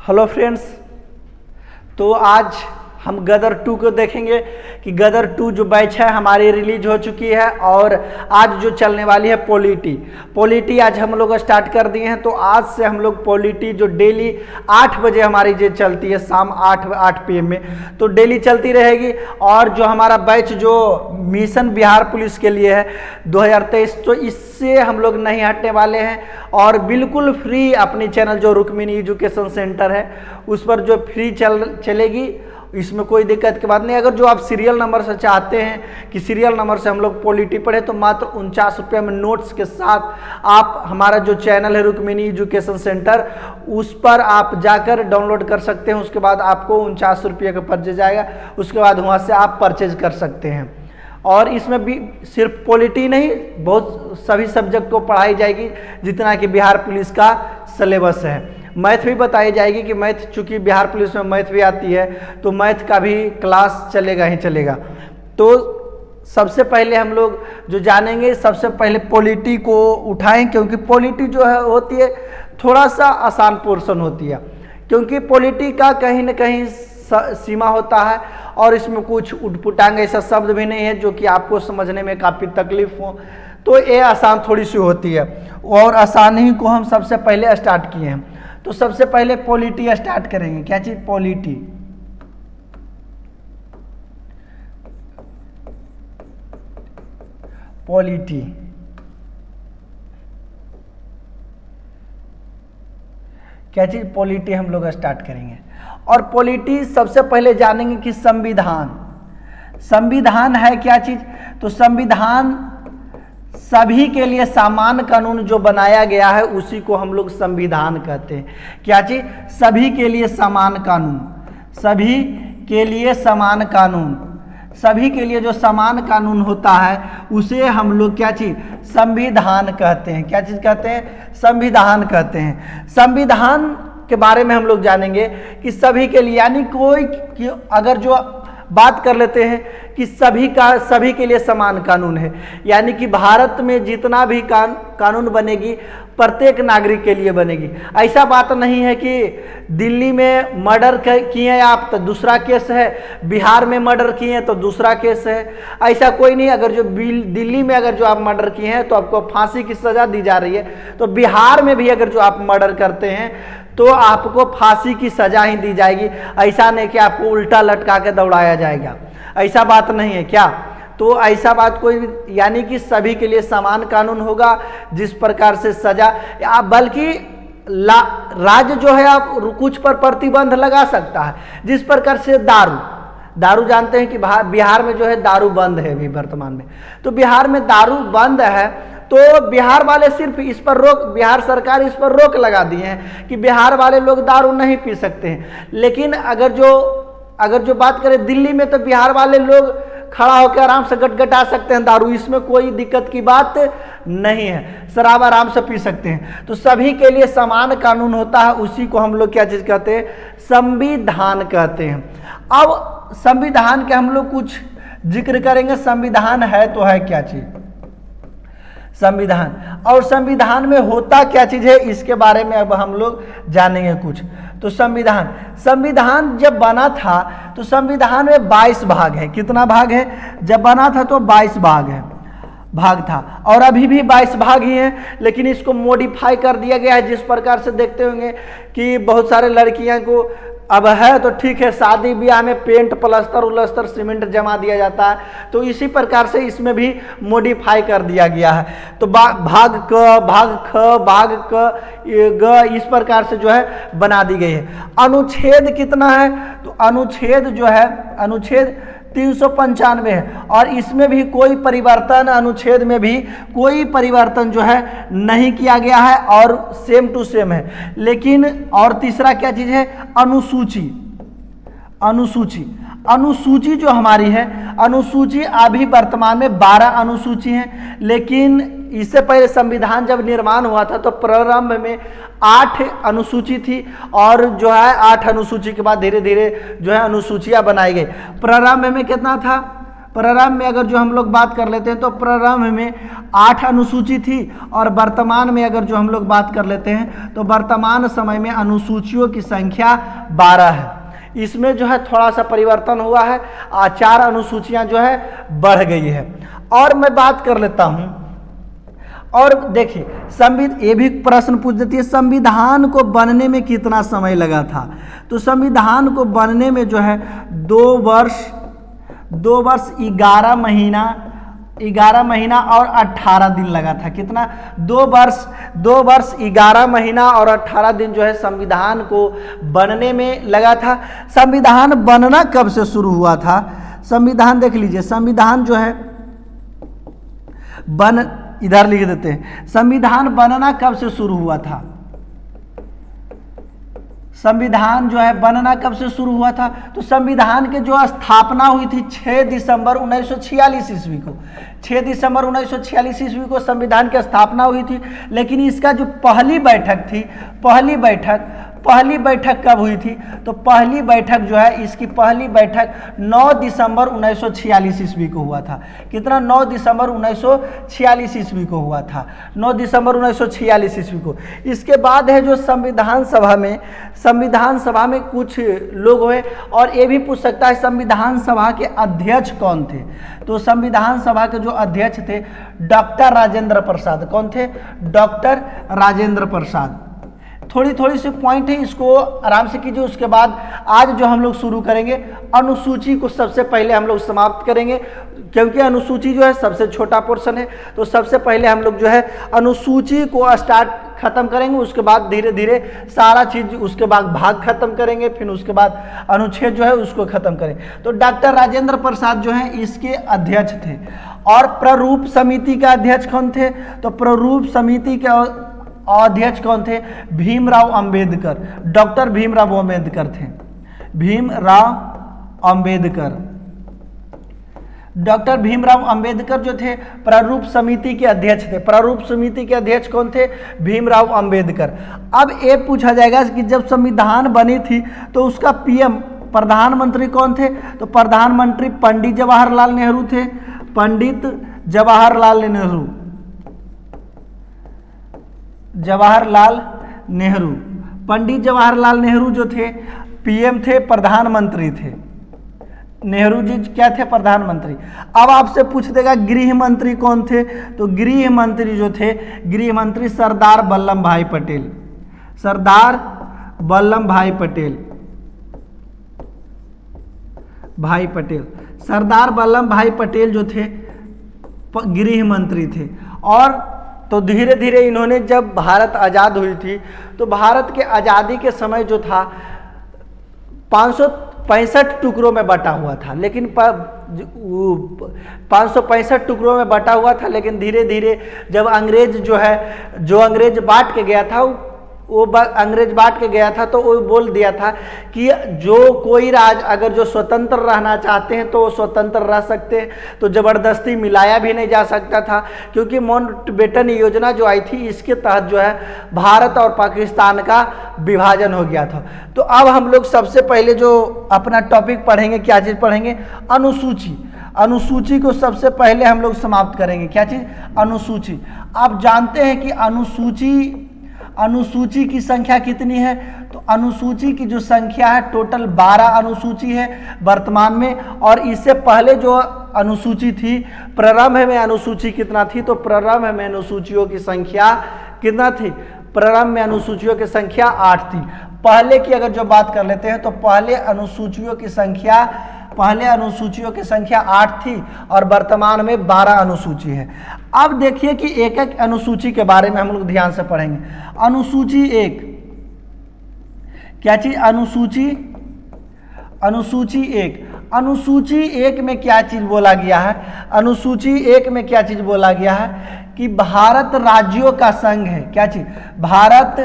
Hello friends, तो आज हम गदर 2 को देखेंगे कि गदर 2 जो बैच है हमारी रिलीज हो चुकी है और आज जो चलने वाली है पॉलिटी आज हम लोग स्टार्ट कर दिए हैं। तो आज से हम लोग पॉलिटी जो डेली 8 बजे हमारी जो चलती है शाम 8 PM में, तो डेली चलती रहेगी। और जो हमारा बैच जो मिशन बिहार पुलिस के लिए है 2023, तो इससे हम लोग नहीं हटने वाले हैं और बिल्कुल फ्री अपनी चैनल जो रुक्मिनी एजुकेशन सेंटर है उस पर जो फ्री चलेगी, इसमें कोई दिक्कत की बात नहीं। अगर जो आप सीरियल नंबर से चाहते हैं कि सीरियल नंबर से हम लोग पॉलिटी पढ़े, तो मात्र 49 रुपये में नोट्स के साथ आप हमारा जो चैनल है रुक्मिनी एजुकेशन सेंटर उस पर आप जाकर डाउनलोड कर सकते हैं। उसके बाद आपको 49 रुपये का परचेज आएगा, उसके बाद वहाँ से आप परचेज कर सकते हैं। और इसमें भी सिर्फ पॉलिटी नहीं, बहुत सभी सब्जेक्ट को पढ़ाई जाएगी जितना कि बिहार पुलिस का सिलेबस है। मैथ भी बताई जाएगी कि मैथ, चूँकि बिहार पुलिस में मैथ भी आती है तो मैथ का भी क्लास चलेगा ही चलेगा। तो सबसे पहले हम लोग जो जानेंगे, सबसे पहले पॉलिटी को उठाएं, क्योंकि पॉलिटी जो है होती है थोड़ा सा आसान पोर्शन होती है, क्योंकि पॉलिटी का कहीं ना कहीं सीमा होता है और इसमें कुछ उटपुटांग ऐसा शब्द भी नहीं है जो कि आपको समझने में काफ़ी तकलीफ हो। तो ये आसान थोड़ी सी होती है और आसान ही को हम सबसे पहले स्टार्ट किए हैं। तो सबसे पहले पॉलिटी स्टार्ट करेंगे। क्या चीज? पॉलिटी। पॉलिटी क्या चीज? पॉलिटी हम लोग स्टार्ट करेंगे। और पॉलिटी सबसे पहले जानेंगे कि संविधान है क्या चीज? तो संविधान सभी के लिए समान कानून जो बनाया गया है उसी को हम लोग संविधान कहते हैं। क्या चीज? सभी के लिए समान कानून। सभी के लिए समान कानून, सभी के लिए जो समान कानून होता है उसे हम लोग क्या चीज? संविधान कहते हैं। क्या चीज कहते हैं? संविधान कहते हैं। संविधान के बारे में हम लोग जानेंगे कि सभी के लिए, यानी कोई कि अगर जो बात कर लेते हैं कि सभी के लिए समान कानून है, यानी कि भारत में जितना भी कानून बनेगी प्रत्येक नागरिक के लिए बनेगी। ऐसा बात नहीं है कि दिल्ली में मर्डर किए आप तो दूसरा केस है, बिहार में मर्डर किए तो दूसरा केस है, ऐसा कोई नहीं। अगर जो दिल्ली में अगर जो आप मर्डर किए हैं तो आपको फांसी की सज़ा दी जा रही है, तो बिहार में भी अगर जो आप मर्डर करते हैं तो आपको फांसी की सजा ही दी जाएगी। ऐसा नहीं कि आपको उल्टा लटका के दौड़ाया जाएगा, ऐसा बात नहीं है। क्या? तो ऐसा बात कोई, यानी कि सभी के लिए समान कानून होगा। जिस प्रकार से सजा, बल्कि राज्य जो है आप कुछ पर प्रतिबंध लगा सकता है। जिस प्रकार से दारू जानते हैं कि बिहार में जो है दारू बंद है अभी वर्तमान में, तो बिहार में दारू बंद है तो बिहार वाले सिर्फ इस पर रोक, बिहार सरकार इस पर रोक लगा दी है कि बिहार वाले लोग दारू नहीं पी सकते हैं। लेकिन अगर जो बात करें दिल्ली में, तो बिहार वाले लोग खड़ा होकर आराम से गटगटा सकते हैं दारू, इसमें कोई दिक्कत की बात नहीं है, शराब आराम से पी सकते हैं। तो सभी के लिए समान कानून होता है, उसी को हम लोग क्या चीज़ कहते हैं? संविधान कहते हैं। अब संविधान के हम लोग कुछ जिक्र करेंगे। संविधान है तो है क्या चीज़? संविधान। और संविधान में होता क्या चीज़ है इसके बारे में अब हम लोग जानेंगे कुछ। तो संविधान जब बना था तो संविधान में 22 भाग है। कितना भाग है? जब बना था तो 22 भाग था, और अभी भी 22 भाग ही हैं, लेकिन इसको मॉडिफाई कर दिया गया है। जिस प्रकार से देखते होंगे कि बहुत सारे लड़कियां को अब है तो ठीक है, शादी ब्याह में पेंट प्लस्तर सीमेंट जमा दिया जाता है, तो इसी प्रकार से इसमें भी मॉडिफाई कर दिया गया है। तो भाग क, भाग ख, भाग क, ग, इस प्रकार से जो है बना दी गई है। अनुच्छेद कितना है? तो अनुच्छेद जो है, अनुच्छेद 395 है, और इसमें भी कोई परिवर्तन, अनुच्छेद में भी कोई परिवर्तन जो है नहीं किया गया है और सेम टू सेम है। लेकिन और तीसरा क्या चीज़ है? अनुसूची जो हमारी है, अनुसूची अभी वर्तमान में 12 अनुसूची हैं, लेकिन इससे पहले संविधान जब निर्माण हुआ था तो प्रारंभ में 8 अनुसूची थी, और जो है 8 अनुसूची के बाद धीरे धीरे जो है अनुसूचियां बनाई गई। प्रारंभ में कितना था? प्रारंभ में अगर जो हम लोग बात कर लेते हैं तो प्रारंभ में 8 अनुसूची थी, और वर्तमान में अगर जो हम लोग बात कर लेते हैं तो वर्तमान समय में अनुसूचियों की संख्या 12 है। इसमें जो है थोड़ा सा परिवर्तन हुआ है, 4 अनुसूचियां जो है बढ़ गई है। और मैं बात कर लेता हूं, और देखिए ये भी प्रश्न पूछ देती है संविधान को बनने में कितना समय लगा था। तो संविधान को बनने में जो है 2 वर्ष 11 महीना और 18 दिन लगा था। कितना? 2 वर्ष 11 महीना और 18 दिन जो है संविधान को बनने में लगा था। संविधान बनना कब से शुरू हुआ था? संविधान देख लीजिए, संविधान जो है इधर लिख देते हैं, संविधान बनना कब से शुरू हुआ था? संविधान जो है बनना कब से शुरू हुआ था? तो संविधान के जो स्थापना हुई थी 6 दिसंबर 1946 ईस्वी को। 6 दिसंबर 1946 ईस्वी को संविधान की स्थापना हुई थी। लेकिन इसका जो पहली बैठक थी, पहली बैठक कब हुई थी? तो पहली बैठक जो है, इसकी पहली बैठक 9 दिसंबर 1946 ईस्वी को हुआ था। कितना? 9 दिसंबर 1946 ईस्वी को हुआ था। 9 दिसंबर 1946 ईस्वी को। इसके बाद है जो संविधान सभा में कुछ लोग हुए, और ये भी पूछ सकता है संविधान सभा के अध्यक्ष कौन थे? तो संविधान सभा के जो अध्यक्ष थे डॉक्टर राजेंद्र प्रसाद। कौन थे? डॉक्टर राजेंद्र प्रसाद। थोड़ी सी पॉइंट है, इसको आराम से कीजिए। उसके बाद आज जो हम लोग शुरू करेंगे, अनुसूची को सबसे पहले हम लोग समाप्त करेंगे, क्योंकि अनुसूची जो है सबसे छोटा पोर्शन है। तो सबसे पहले हम लोग जो है अनुसूची को खत्म करेंगे, उसके बाद धीरे धीरे सारा चीज, उसके बाद भाग खत्म करेंगे, फिर उसके बाद अनुच्छेद जो है उसको खत्म करेंगे। तो डॉक्टर राजेंद्र प्रसाद जो है इसके अध्यक्ष थे। और प्रारूप समिति का अध्यक्ष कौन थे? तो प्रारूप समिति के अध्यक्ष कौन थे? भीमराव अंबेडकर। डॉक्टर भीमराव अंबेडकर थे। डॉक्टर भीमराव अंबेडकर जो थे प्रारूप समिति के अध्यक्ष थे। प्रारूप समिति के अध्यक्ष कौन थे? भीमराव अंबेडकर। अब ये पूछा जाएगा कि जब संविधान बनी थी तो उसका पीएम प्रधानमंत्री कौन थे? तो प्रधानमंत्री पंडित जवाहरलाल नेहरू थे। पंडित जवाहरलाल नेहरू। पंडित जवाहरलाल नेहरू जो थे पीएम थे, प्रधानमंत्री थे। नेहरू जी क्या थे? प्रधानमंत्री। अब आपसे पूछ देगा गृह मंत्री कौन थे? तो गृह मंत्री जो थे, गृह मंत्री सरदार वल्लभ भाई पटेल। सरदार वल्लभ भाई पटेल। सरदार वल्लभ भाई पटेल जो थे गृह मंत्री थे। और तो धीरे धीरे इन्होंने, जब भारत आज़ाद हुई थी तो भारत के आज़ादी के समय जो था 565 टुकड़ों में बटा हुआ था। लेकिन 565 टुकड़ों में बटा हुआ था, लेकिन धीरे धीरे जब अंग्रेज जो अंग्रेज बांट के गया था, तो वो बोल दिया था कि जो कोई राज्य अगर जो स्वतंत्र रहना चाहते हैं तो वो स्वतंत्र रह सकते हैं, तो ज़बरदस्ती मिलाया भी नहीं जा सकता था। क्योंकि माउंटबेटन योजना जो आई थी, इसके तहत जो है भारत और पाकिस्तान का विभाजन हो गया था। तो अब हम लोग सबसे पहले जो अपना टॉपिक पढ़ेंगे, क्या चीज़ पढ़ेंगे? अनुसूची। अनुसूची को सबसे पहले हम लोग समाप्त करेंगे। क्या चीज़? अनुसूची। आप जानते हैं कि अनुसूची की संख्या कितनी है? तो अनुसूची की जो संख्या है टोटल 12 अनुसूची है वर्तमान में। और इससे पहले जो अनुसूची थी, प्रारंभ में अनुसूची कितना थी? तो प्रारंभ में अनुसूचियों की संख्या कितना थी? प्रारंभ में अनुसूचियों की संख्या 8 थी। पहले की अगर जो बात कर लेते हैं तो पहले अनुसूचियों की संख्या 8 थी और वर्तमान में 12 अनुसूची है। अब देखिए कि एक एक अनुसूची के बारे में हम लोग ध्यान से पढ़ेंगे। अनुसूची 1 क्या चीज? अनुसूची 1 में क्या चीज बोला गया है? अनुसूची 1 में क्या चीज बोला गया है? कि भारत राज्यों का संघ है। क्या चीज? भारत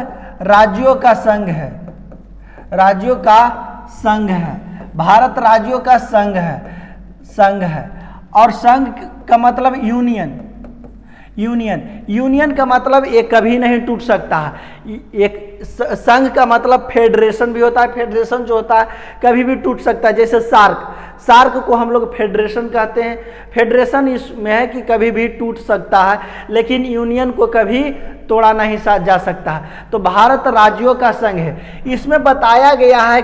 राज्यों का संघ है। भारत राज्यों का संघ है। और संघ का मतलब यूनियन। यूनियन, यूनियन का मतलब ये कभी नहीं टूट सकता है। एक संघ का मतलब फेडरेशन भी होता है, फेडरेशन जो होता है कभी भी टूट सकता है। जैसे सार्क, सार्क को हम लोग फेडरेशन कहते हैं, फेडरेशन इसमें है कि कभी भी टूट सकता है, लेकिन यूनियन को कभी तोड़ा नहीं जा सकता है। तो भारत राज्यों का संघ है। इसमें बताया गया है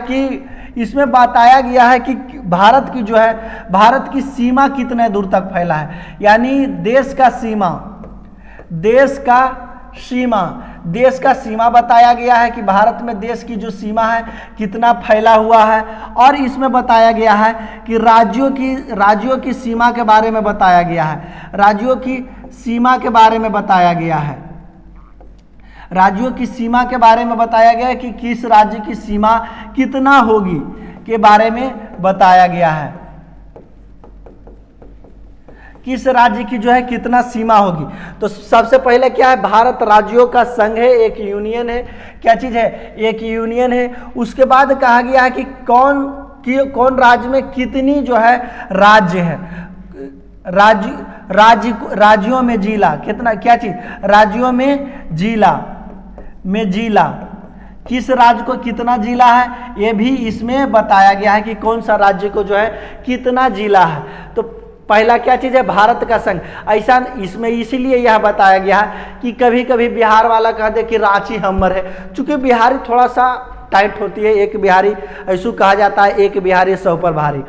कि भारत की जो है, भारत की सीमा कितने दूर तक फैला है, यानी देश का सीमा बताया गया है कि भारत में देश की जो सीमा है कितना फैला हुआ है। और इसमें बताया गया है कि राज्यों की सीमा के बारे में बताया गया है, राज्यों की सीमा के बारे में बताया गया है, राज्यों की सीमा के बारे में बताया गया है कि किस राज्य की सीमा कितना होगी के बारे में बताया गया है, किस राज्य की जो है कितना सीमा होगी। तो सबसे पहले क्या है, भारत राज्यों का संघ है, एक यूनियन है। क्या चीज है, एक यूनियन है। उसके बाद कहा गया है कि कौन राज्य में कितनी जो है राज्य है, राज्यों में जिला कितना, क्या चीज, राज्यों में जिला किस राज्य को कितना जिला है, ये भी इसमें बताया गया है कि कौन सा राज्य को जो है कितना जिला है। तो पहला क्या चीज़ है, भारत का संघ। ऐसा इसमें इसीलिए यह बताया गया है कि कभी कभी बिहार वाला कह दे कि रांची हमर है, चूंकि बिहारी थोड़ा सा टाइट होती है, एक बिहारी ऐसा कहा जाता है, एक बिहारी 100 पर भारी,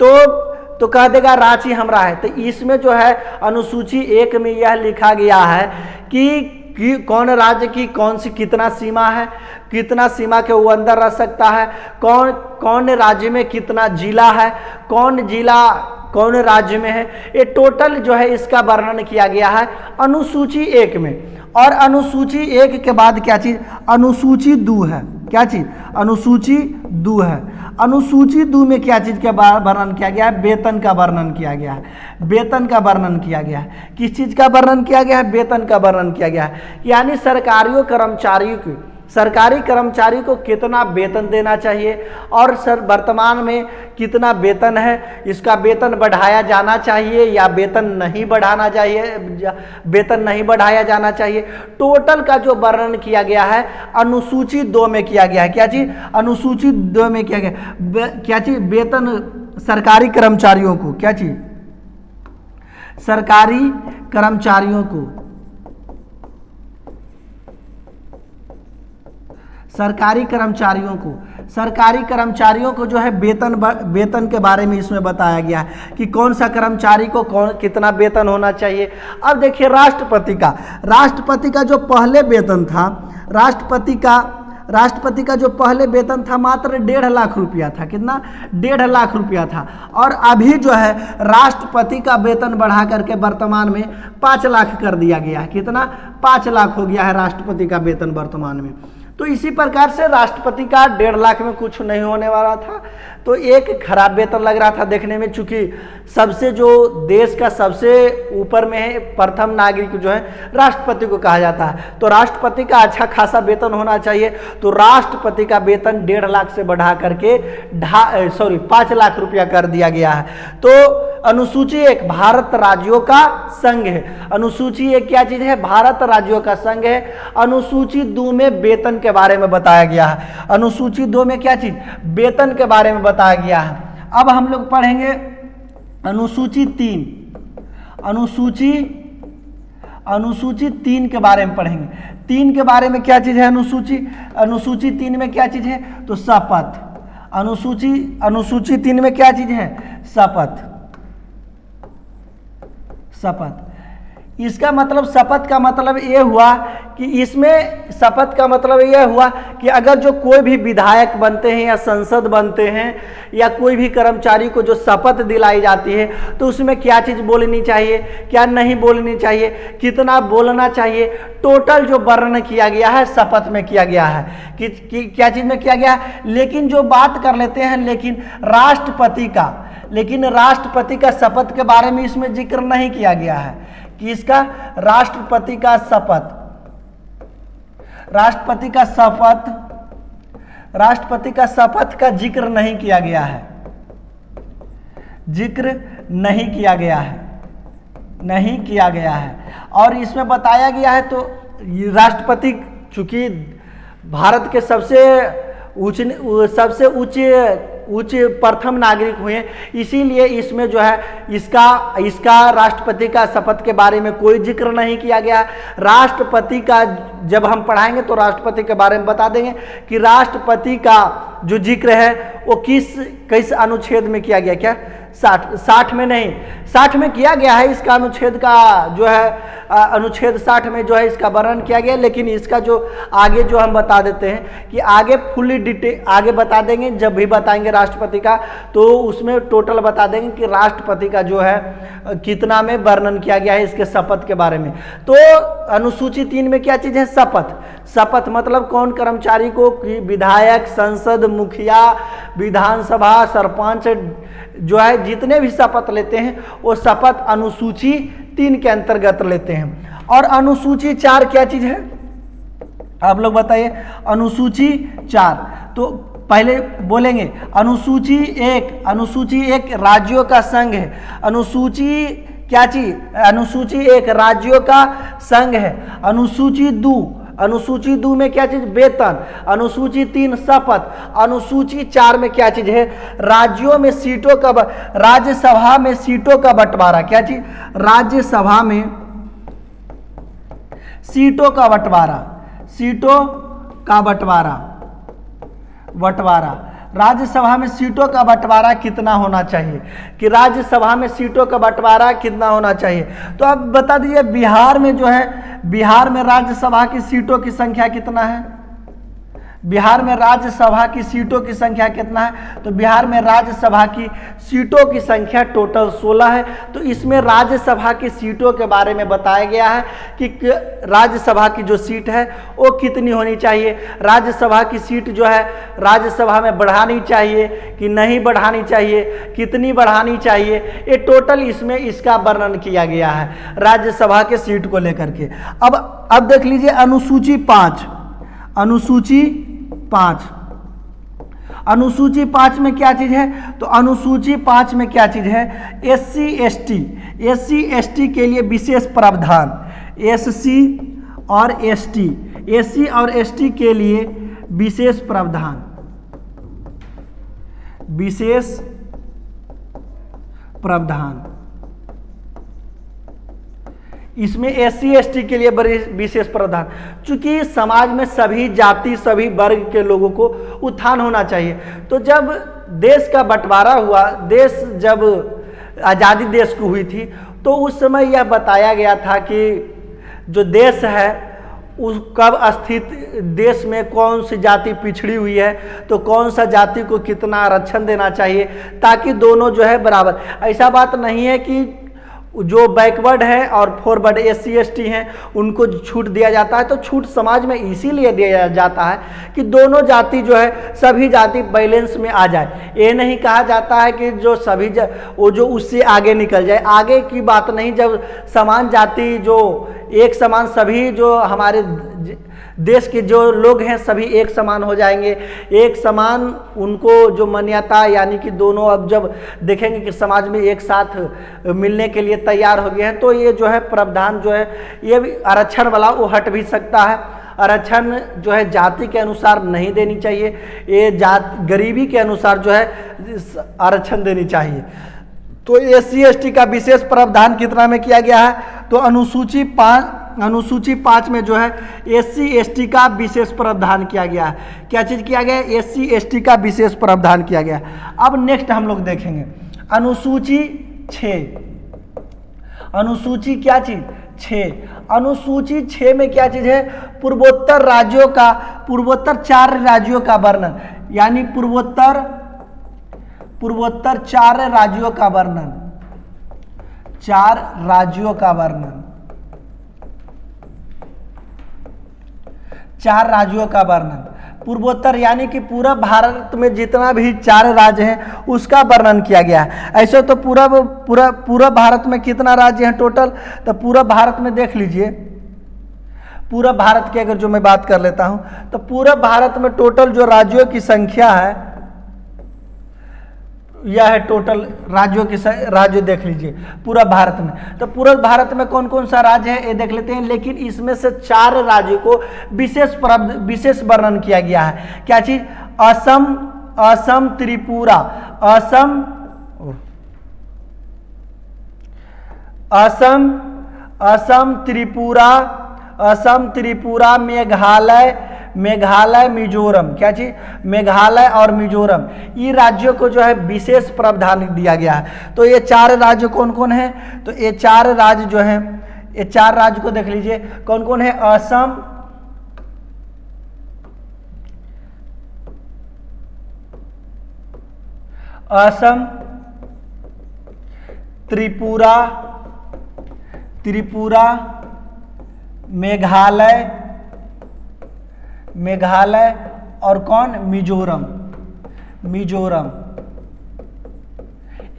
तो कह देगा रांची हमरा है। तो इसमें जो है अनुसूची 1 में यह लिखा गया है कि कौन राज्य की कौन सी कितना सीमा है, कितना सीमा के वो अंदर रह सकता है, कौन राज्य में कितना जिला है, कौन जिला कौन राज्य में है, ये टोटल जो है इसका वर्णन किया गया है अनुसूची 1 में। और अनुसूची 1 के बाद क्या चीज, अनुसूची 2 है। क्या चीज, अनुसूची 2 है। अनुसूची 2 में क्या चीज का वर्णन किया गया है, वेतन का वर्णन किया गया है, वेतन का वर्णन किया गया है। किस चीज का वर्णन किया गया है, वेतन का वर्णन किया गया है, यानी सरकारी कर्मचारी को कितना वेतन देना चाहिए और वर्तमान में कितना वेतन है, इसका वेतन बढ़ाया जाना चाहिए या वेतन नहीं बढ़ाया जाना चाहिए। टोटल का जो वर्णन किया गया है अनुसूची 2 में किया गया है। क्या चीज, अनुसूची 2 में किया गया, क्या चीज, वेतन सरकारी कर्मचारियों को, क्या चीज, सरकारी कर्मचारियों को जो है वेतन के बारे में इसमें बताया गया है कि कौन सा कर्मचारी को कितना वेतन होना चाहिए। अब देखिए राष्ट्रपति का जो पहले वेतन था, राष्ट्रपति का जो पहले वेतन था मात्र 1.5 लाख रुपया था। कितना, 1.5 लाख रुपया था। और अभी जो है राष्ट्रपति का वेतन बढ़ा करके वर्तमान में 5 लाख कर दिया गया है। कितना, 5 लाख हो गया है राष्ट्रपति का वेतन वर्तमान में। तो इसी प्रकार से राष्ट्रपति का 1.5 लाख में कुछ नहीं होने वाला था, तो एक खराब वेतन लग रहा था देखने में, चूंकि सबसे जो देश का सबसे ऊपर में है प्रथम नागरिक जो है राष्ट्रपति को कहा जाता है, तो राष्ट्रपति का अच्छा खासा वेतन होना चाहिए। तो राष्ट्रपति का वेतन 1.5 लाख से बढ़ा करके 5 लाख रुपया कर दिया गया है। तो अनुसूची 1 भारत राज्यों का संघ है। अनुसूची 1 क्या चीज है, भारत राज्यों का संघ है। अनुसूची 2 में वेतन के बारे में बताया गया है। अनुसूची 2 में क्या चीज, वेतन के बारे में बताया गया है। अब हम लोग पढ़ेंगे अनुसूची 3। अनुसूची 3 के बारे में पढ़ेंगे। 3 के बारे में क्या चीज है, अनुसूची 3 में क्या चीज है, तो शपथ। अनुसूची 3 में क्या चीज है, शपथ। इसका मतलब शपथ का मतलब ये हुआ कि इसमें शपथ का मतलब यह हुआ कि अगर जो कोई भी विधायक बनते हैं या सांसद बनते हैं या कोई भी कर्मचारी को जो शपथ दिलाई जाती है तो उसमें क्या चीज़ बोलनी चाहिए, क्या नहीं बोलनी चाहिए, कितना बोलना चाहिए, टोटल जो वर्णन किया गया है शपथ में किया गया है कि क्या चीज़ में किया गया है। लेकिन जो बात कर लेते हैं लेकिन राष्ट्रपति का शपथ के बारे में इसमें जिक्र नहीं किया गया है कि इसका राष्ट्रपति का शपथ का जिक्र नहीं किया गया है, नहीं किया गया है। और इसमें बताया गया है तो राष्ट्रपति चूंकि भारत के सबसे उच्च प्रथम नागरिक हुए, इसीलिए इसमें जो है इसका राष्ट्रपति का शपथ के बारे में कोई जिक्र नहीं किया गया। राष्ट्रपति का जब हम पढ़ाएंगे तो राष्ट्रपति के बारे में बता देंगे कि राष्ट्रपति का जो जिक्र है वो किस अनुच्छेद में किया गया। क्या 60 में नहीं, 60 में किया गया है। इसका अनुच्छेद का जो है अनुच्छेद 60 में जो है इसका वर्णन किया गया, लेकिन इसका जो आगे जो हम बता देते हैं कि आगे फुल्ली डिटेल आगे बता देंगे। जब भी बताएंगे राष्ट्रपति का तो उसमें टोटल बता देंगे कि राष्ट्रपति का जो है कितना में वर्णन किया गया है इसके शपथ के बारे में। तो अनुसूची 3 में क्या चीज़ है? शपथ मतलब कौन कर्मचारी को विधायक, संसद, मुखिया, विधानसभा, सरपंच जो है जितने भी शपथ लेते हैं वो शपथ अनुसूची 3 के अंतर्गत लेते हैं। और अनुसूची 4 क्या चीज है आप लोग बताइए? अनुसूची 4 तो पहले बोलेंगे अनुसूची 1 राज्यों का संघ है। अनुसूची क्या चीज? अनुसूची 1 राज्यों का संघ है। अनुसूची 2 में क्या चीज? वेतन। अनुसूची 3 शपथ। अनुसूची 4 में क्या चीज है? राज्यों में सीटों का राज्यसभा में सीटों का बंटवारा। क्या चीज? राज्यसभा में सीटों का बंटवारा राज्यसभा में सीटों का बंटवारा कितना होना चाहिए कि राज्यसभा में सीटों का बंटवारा कितना होना चाहिए। तो अब बता दीजिए बिहार में जो है, बिहार में राज्यसभा की सीटों की संख्या कितना है? बिहार में राज्यसभा की सीटों की संख्या कितना है? तो बिहार में राज्यसभा की सीटों की संख्या टोटल 16 है। तो इसमें राज्यसभा की सीटों के बारे में बताया गया है कि राज्यसभा की जो सीट है वो कितनी होनी चाहिए। राज्यसभा की सीट जो है राज्यसभा में बढ़ानी चाहिए कि नहीं बढ़ानी चाहिए, कितनी बढ़ानी चाहिए, ये टोटल इसमें इसका वर्णन किया गया है राज्यसभा के सीट को लेकर के। अब देख लीजिए अनुसूची 5 अनुसूची 5 में क्या चीज है? तो अनुसूची 5 में क्या चीज है? एससी एसटी के लिए विशेष प्रावधान। एससी और एसटी के लिए विशेष प्रावधान, इसमें एससी एसटी के लिए बड़े विशेष प्रावधान। चूंकि समाज में सभी जाति सभी वर्ग के लोगों को उत्थान होना चाहिए। तो जब देश का बंटवारा हुआ, देश जब आज़ादी देश को हुई थी तो उस समय यह बताया गया था कि जो देश है उस कब स्थित देश में कौन सी जाति पिछड़ी हुई है तो कौन सा जाति को कितना आरक्षण देना चाहिए ताकि दोनों जो है बराबर। ऐसा बात नहीं है कि जो बैकवर्ड है और फॉरवर्ड एससी एसटी हैं उनको छूट दिया जाता है। तो छूट समाज में इसीलिए दिया जाता है कि दोनों जाति जो है सभी जाति बैलेंस में आ जाए। ये नहीं कहा जाता है कि जो सभी वो जो उससे आगे निकल जाए, आगे की बात नहीं। जब समान जाति जो एक समान सभी जो हमारे देश के जो लोग हैं सभी एक समान हो जाएंगे, एक समान उनको जो मान्यता यानी कि दोनों अब जब देखेंगे कि समाज में एक साथ मिलने के लिए तैयार हो गए हैं तो ये जो है प्रावधान जो है ये भी आरक्षण वाला वो हट भी सकता है। आरक्षण जो है जाति के अनुसार नहीं देनी चाहिए, ये गरीबी के अनुसार जो है आरक्षण देनी चाहिए। तो एससी एसटी का विशेष प्रावधान कितना में किया गया है? तो अनुसूची 5 में जो है एससी एसटी का विशेष प्रावधान किया गया है। क्या चीज़ किया गया है? एससी एसटी का विशेष प्रावधान किया गया है। अब नेक्स्ट हम लोग देखेंगे अनुसूची 6। अनुसूची क्या चीज? 6। अनुसूची 6 में क्या चीज है? पूर्वोत्तर 4 राज्यों का वर्णन, यानी पूर्वोत्तर 4 राज्यों का वर्णन, 4 राज्यों का वर्णन, 4 राज्यों का वर्णन। पूर्वोत्तर यानी कि पूरा भारत में जितना भी 4 राज्य हैं उसका वर्णन किया गया है। ऐसे तो पूरा भारत में कितना राज्य हैं टोटल? तो पूरा भारत में देख लीजिए, पूरा भारत की अगर जो मैं बात कर लेता हूं तो पूरा भारत में टोटल जो राज्यों की संख्या है यह है टोटल राज्यों के राज्य देख लीजिए पूरा भारत में। तो पूरा भारत में कौन कौन सा राज्य है ये देख लेते हैं, लेकिन इसमें से 4 राज्यों को विशेष वर्णन किया गया है। क्या चीज? असम, असम त्रिपुरा, असम, असम, असम त्रिपुरा, असम त्रिपुरा, मेघालय, मेघालय मिजोरम। क्या चीज? मेघालय और मिजोरम, ये राज्यों को जो है विशेष प्रावधान दिया गया है। तो ये 4 राज्य कौन कौन है? तो ये 4 राज्य जो हैं, ये 4 राज्य को देख लीजिए कौन कौन है। असम, असम, त्रिपुरा, त्रिपुरा, मेघालय, मेघालय और कौन? मिजोरम, मिजोरम।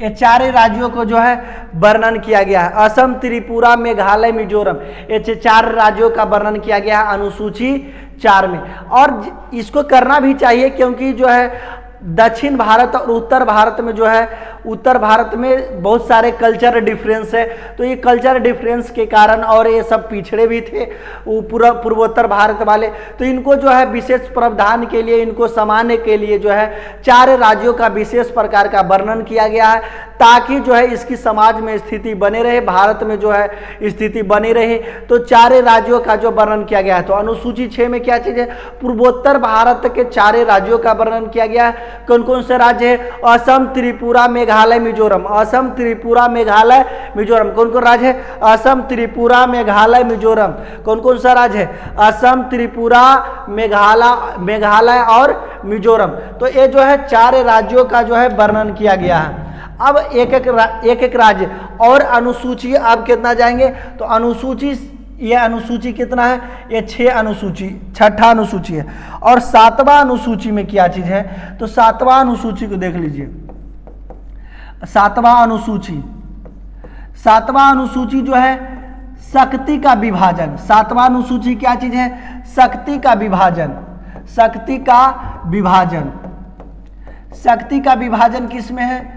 ये 4 राज्यों को जो है वर्णन किया गया है। असम, त्रिपुरा, मेघालय, मिजोरम, ये 4 राज्यों का वर्णन किया गया है अनुसूची 4 में। और इसको करना भी चाहिए क्योंकि जो है दक्षिण भारत और उत्तर भारत में जो है, उत्तर भारत में बहुत सारे कल्चर डिफरेंस है। तो ये कल्चर डिफरेंस के कारण और ये सब पिछड़े भी थे वो पूर्वोत्तर भारत वाले, तो इनको जो है विशेष प्रावधान के लिए, इनको समाने के लिए जो है 4 राज्यों का विशेष प्रकार का वर्णन किया गया है, ताकि जो है इसकी समाज में स्थिति बने रहे, भारत में जो है स्थिति बनी रहे। तो 4 राज्यों का जो वर्णन किया गया है, तो अनुसूची 6 में क्या चीज़ है? पूर्वोत्तर भारत के 4 राज्यों का वर्णन किया गया है। कौन कौन से राज्य है? असम, त्रिपुरा, मेघालय, मिजोरम। असम, त्रिपुरा, मेघालय, मिजोरम। कौन कौन राज्य है? असम, त्रिपुरा, मेघालय, मिजोरम। कौन कौन सा राज्य है? असम, त्रिपुरा, मेघालय और मिजोरम। तो ये जो है 4 राज्यों का जो है वर्णन किया गया है। अब एक एक राज्य और अनुसूची अब कितना जाएंगे? तो अनुसूची, ये अनुसूची कितना है? ये 6 अनुसूची, 6ठा अनुसूची है। और 7वां अनुसूची में क्या चीज है? तो 7वां अनुसूची को देख लीजिए। 7वां अनुसूची, 7वां अनुसूची जो है शक्ति का विभाजन। 7वां अनुसूची क्या चीज है? शक्ति का विभाजन, शक्ति का विभाजन। शक्ति का विभाजन किस में है?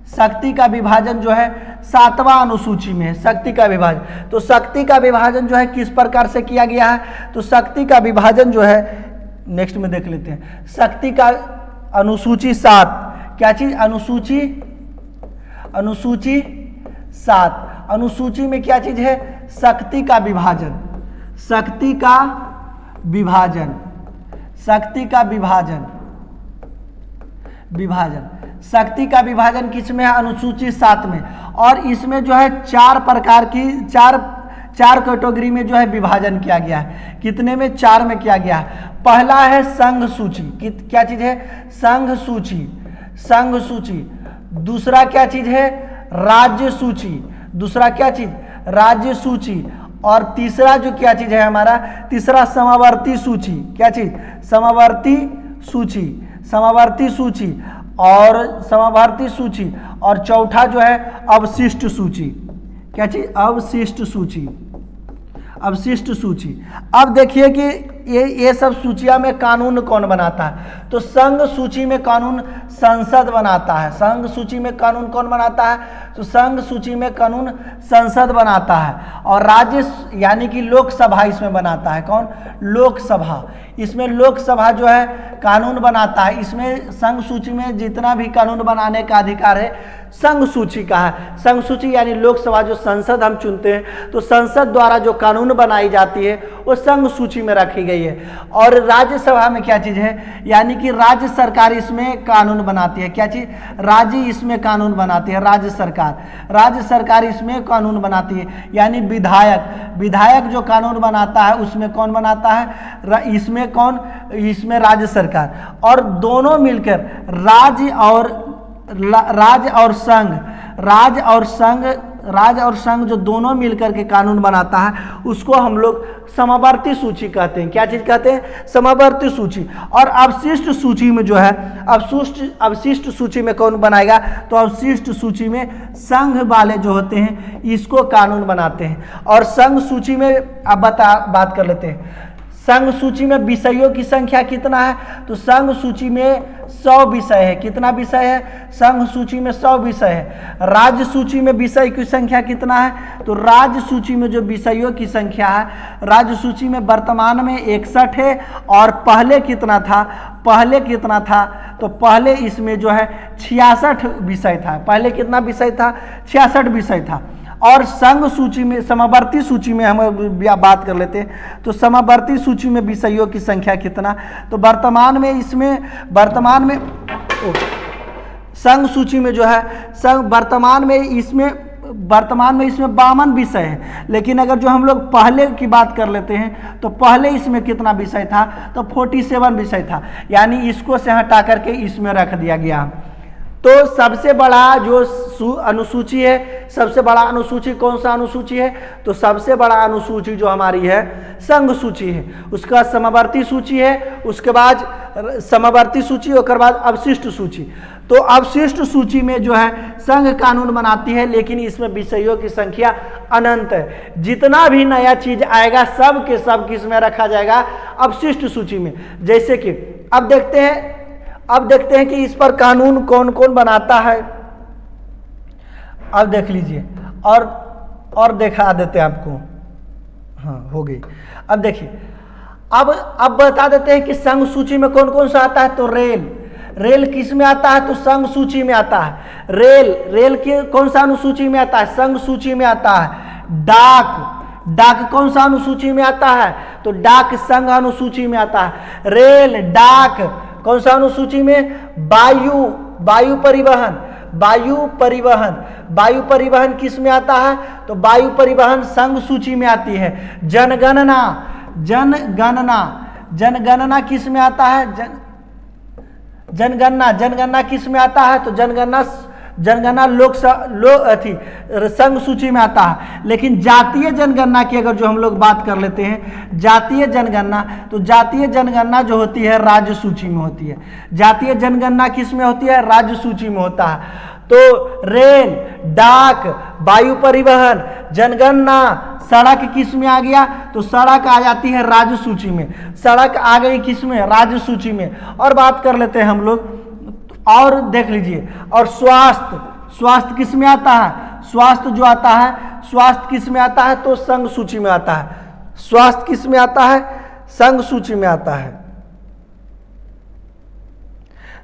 शक्ति का विभाजन जो है 7वां अनुसूची में है, शक्ति का विभाजन। तो शक्ति का विभाजन जो है किस प्रकार से किया गया है? तो शक्ति का विभाजन जो है नेक्स्ट में देख लेते हैं। शक्ति का अनुसूची 7, क्या चीज? अनुसूची, अनुसूची 7, अनुसूची में क्या चीज है? शक्ति का विभाजन, शक्ति का विभाजन, शक्ति का विभाजन, विभाजन। शक्ति का विभाजन किस में है? अनुसूची 7 में। और इसमें जो है 4 प्रकार की, 4 कैटेगरी में जो है विभाजन किया गया है। कितने में? 4 में किया गया है। पहला है संघ सूची। क्या चीज है? संघ सूची, संघ सूची। दूसरा क्या चीज है? राज्य सूची। दूसरा क्या चीज? राज्य सूची। और तीसरा जो क्या चीज है हमारा? तीसरा समावर्ती सूची। क्या चीज? समावर्ती सूची, समावर्ती सूची और समावर्ती सूची। और चौथा जो है अवशिष्ट सूची। क्या चीज? अवशिष्ट सूची, अवशिष्ट सूची। अब देखिए कि ये सब सूचियां में कानून कौन बनाता है? तो संघ सूची में कानून संसद बनाता है। संघ सूची में कानून कौन बनाता है? तो संघ सूची में कानून संसद बनाता है। और राज्य यानी कि लोकसभा इसमें बनाता है। कौन? लोकसभा। इसमें लोकसभा जो है कानून बनाता है। इसमें संघ सूची में जितना भी कानून बनाने का अधिकार है संघ सूची का है। संघ सूची यानी लोकसभा, जो संसद हम चुनते हैं, तो संसद द्वारा जो कानून बनाई जाती है वो संघ सूची में रखी गई है। और राज्यसभा में क्या चीज है? यानी कि राज्य सरकार इसमें कानून बनाती है। क्या चीज? राज्य इसमें कानून बनाती है, राज्य सरकार, राज्य सरकार इसमें कानून बनाती है। यानी विधायक, विधायक जो कानून बनाता है उसमें कौन बनाता है? इसमें कौन? इसमें राज्य सरकार। और दोनों मिलकर राज्य और संघ, राज्य और संघ, राज्य और संघ जो दोनों मिलकर के कानून बनाता है उसको हम लोग समवर्ती सूची कहते हैं। क्या चीज कहते हैं? समवर्ती सूची। और अवशिष्ट सूची में जो है, अवशिष्ट सूची में कौन बनाएगा? तो अवशिष्ट सूची में संघ वाले जो होते हैं इसको कानून बनाते हैं। और संघ सूची में अब बात कर लेते हैं। संघ सूची में विषयों की संख्या कितना है? तो संघ सूची में 100 विषय है। कितना विषय है? संघ सूची में 100 विषय है। राज्य सूची में विषय की संख्या कितना है? तो राज्य सूची में जो विषयों की संख्या है, राज्य सूची में वर्तमान में 61 है। और पहले कितना था? पहले कितना था? तो पहले इसमें जो है 66 विषय था। पहले कितना विषय था? 66 विषय था। और संघ सूची में, समवर्ती सूची में हम बात कर लेते हैं। तो समवर्ती सूची में विषयों की संख्या कितना? तो वर्तमान में संघ सूची में जो है वर्तमान में इसमें 52 विषय है। लेकिन अगर जो हम लोग पहले की बात कर लेते हैं तो पहले इसमें कितना विषय था? तो 47 विषय था। यानी इसको से हटा करके इसमें रख दिया गया। तो सबसे बड़ा जो अनुसूची है, सबसे बड़ा अनुसूची कौन सा अनुसूची है? तो सबसे बड़ा अनुसूची जो हमारी है संघ सूची है। उसके बाद समवर्ती सूची है, उसके बाद समवर्ती सूची, उसके बाद अवशिष्ट सूची। तो अवशिष्ट सूची में जो है संघ कानून बनाती है, लेकिन इसमें विषयों की संख्या अनंत है। जितना भी नया चीज आएगा सब के सब किसमें रखा जाएगा? अवशिष्ट सूची में। जैसे कि अब देखते हैं कि इस पर कानून कौन कौन बनाता है। अब देख लीजिए और दिखा देते हैं आपको। हाँ, हो गई। अब देखिए, अब बता देते हैं कि संघ सूची में कौन कौन सा आता है। तो रेल किस में आता है? तो संघ सूची में आता है। रेल के कौन सा अनुसूची में आता है? संघ सूची में आता है। डाक कौन सा अनुसूची में आता है? तो डाक संघ अनुसूची में आता है। रेल, डाक कौन सा अनुसूची में? वायु परिवहन किस में आता है? तो वायु परिवहन संघ सूची में आती है। जनगणना किस में आता है? जनगणना किस में आता है? तो जनगणना संघ सूची में आता है। लेकिन जातीय जनगणना की अगर जो हम लोग बात कर लेते हैं, जातीय जनगणना जो होती है राज्य सूची में होती है। जातीय जनगणना किस में होती है? राज्य सूची में होता है। तो रेल, डाक, वायु परिवहन, जनगणना, सड़क किस में आ गया? तो सड़क आ जाती है राज्य सूची में। सड़क आ गई किस में? राज्य सूची में। और बात कर लेते हैं हम लोग, और देख लीजिए। और स्वास्थ्य किस में आता है? स्वास्थ्य जो आता है, स्वास्थ्य किस में आता है? तो संघ सूची में आता है। स्वास्थ्य किस में आता है? संघ सूची में आता है।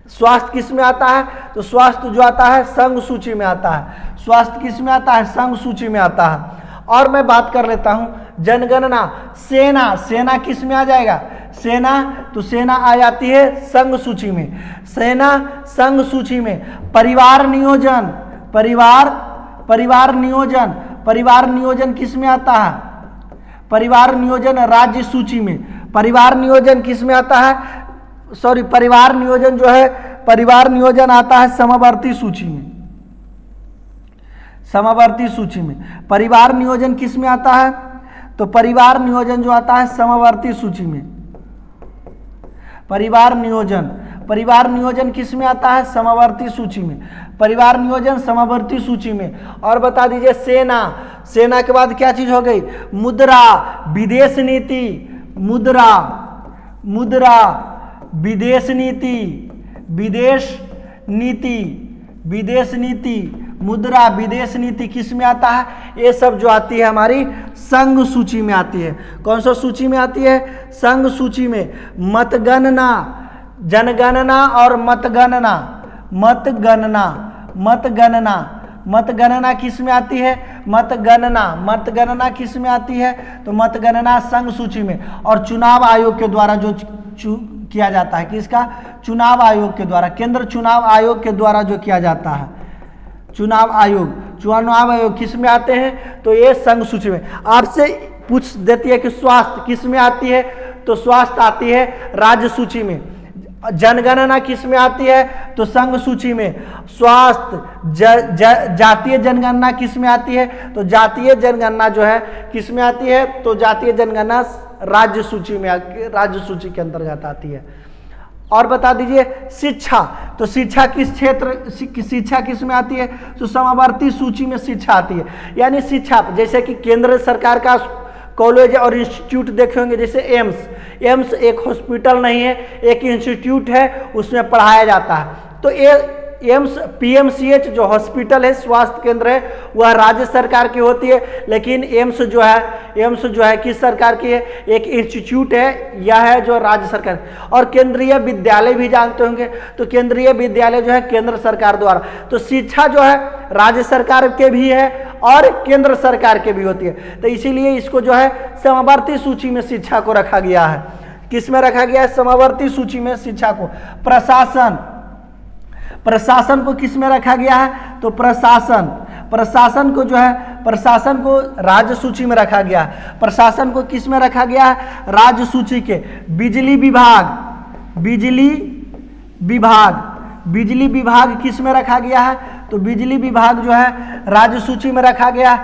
स्वास्थ्य किस में आता है? तो स्वास्थ्य जो आता है संघ सूची में आता है। स्वास्थ्य किस में आता है? संघ सूची में आता है। और मैं बात कर लेता हूं जनगणना। सेना किस में आ जाएगा? सेना आ जाती है संघ सूची में। सेना संघ सूची में। परिवार नियोजन किस में आता है? परिवार नियोजन राज्य सूची में। परिवार नियोजन किस में आता है? परिवार नियोजन जो है, परिवार नियोजन आता है समवर्ती सूची में। परिवार नियोजन किस में आता है? तो परिवार नियोजन जो आता है समवर्ती सूची में। परिवार नियोजन किस में आता है? समवर्ती सूची में। परिवार नियोजन समवर्ती सूची में। और बता दीजिए सेना के बाद क्या चीज हो गई? मुद्रा, विदेश नीति किस में आता है? ये सब जो आती है हमारी संघ सूची में आती है। कौन सा सूची में आती है? संघ सूची में। मतगणना, जनगणना और मतगणना किस में आती है? मतगणना किस में आती है? तो मतगणना संघ सूची में। और चुनाव आयोग के द्वारा जो किया जाता है, किसका? चुनाव आयोग के द्वारा, केंद्र चुनाव आयोग के द्वारा जो किया जाता है। चुनाव आयोग किस में आते हैं? तो ये संघ सूची में। आपसे पूछ देती है कि स्वास्थ्य किस में आती है? तो स्वास्थ्य आती है राज्य सूची में। जनगणना किस में आती है? तो संघ सूची में। स्वास्थ्य जातीय जनगणना किस में आती है? तो जातीय जनगणना जो है किस में आती है? तो जातीय जनगणना राज्य सूची में, राज्य सूची के अंतर्गत आती है। और बता दीजिए शिक्षा, तो शिक्षा किस में आती है? तो समवर्ती सूची में शिक्षा आती है। यानी शिक्षा, जैसे कि केंद्र सरकार का कॉलेज और इंस्टीट्यूट देखे होंगे, जैसे एम्स। एम्स एक हॉस्पिटल नहीं है, एक इंस्टीट्यूट है, उसमें पढ़ाया जाता है। तो एम्स पीएमसीएच जो हॉस्पिटल है, स्वास्थ्य केंद्र है, वह राज्य सरकार की होती है। लेकिन एम्स जो है किस सरकार की है? एक इंस्टीट्यूट है, यह है जो राज्य सरकार। और केंद्रीय विद्यालय भी जानते होंगे, तो केंद्रीय विद्यालय जो है केंद्र सरकार द्वारा। तो शिक्षा जो है राज्य सरकार के भी है और केंद्र सरकार के भी होती है। तो इसीलिए इसको जो है समवर्ती सूची में शिक्षा को रखा गया है। किस में रखा गया है? समवर्ती सूची में शिक्षा को। प्रशासन को किस में रखा गया है? तो प्रशासन को जो है, प्रशासन को राज्य सूची में रखा गया है। प्रशासन को किस में रखा गया है? राज्य सूची के। बिजली विभाग किस में रखा गया है? तो बिजली विभाग जो है राज्य सूची में रखा गया है।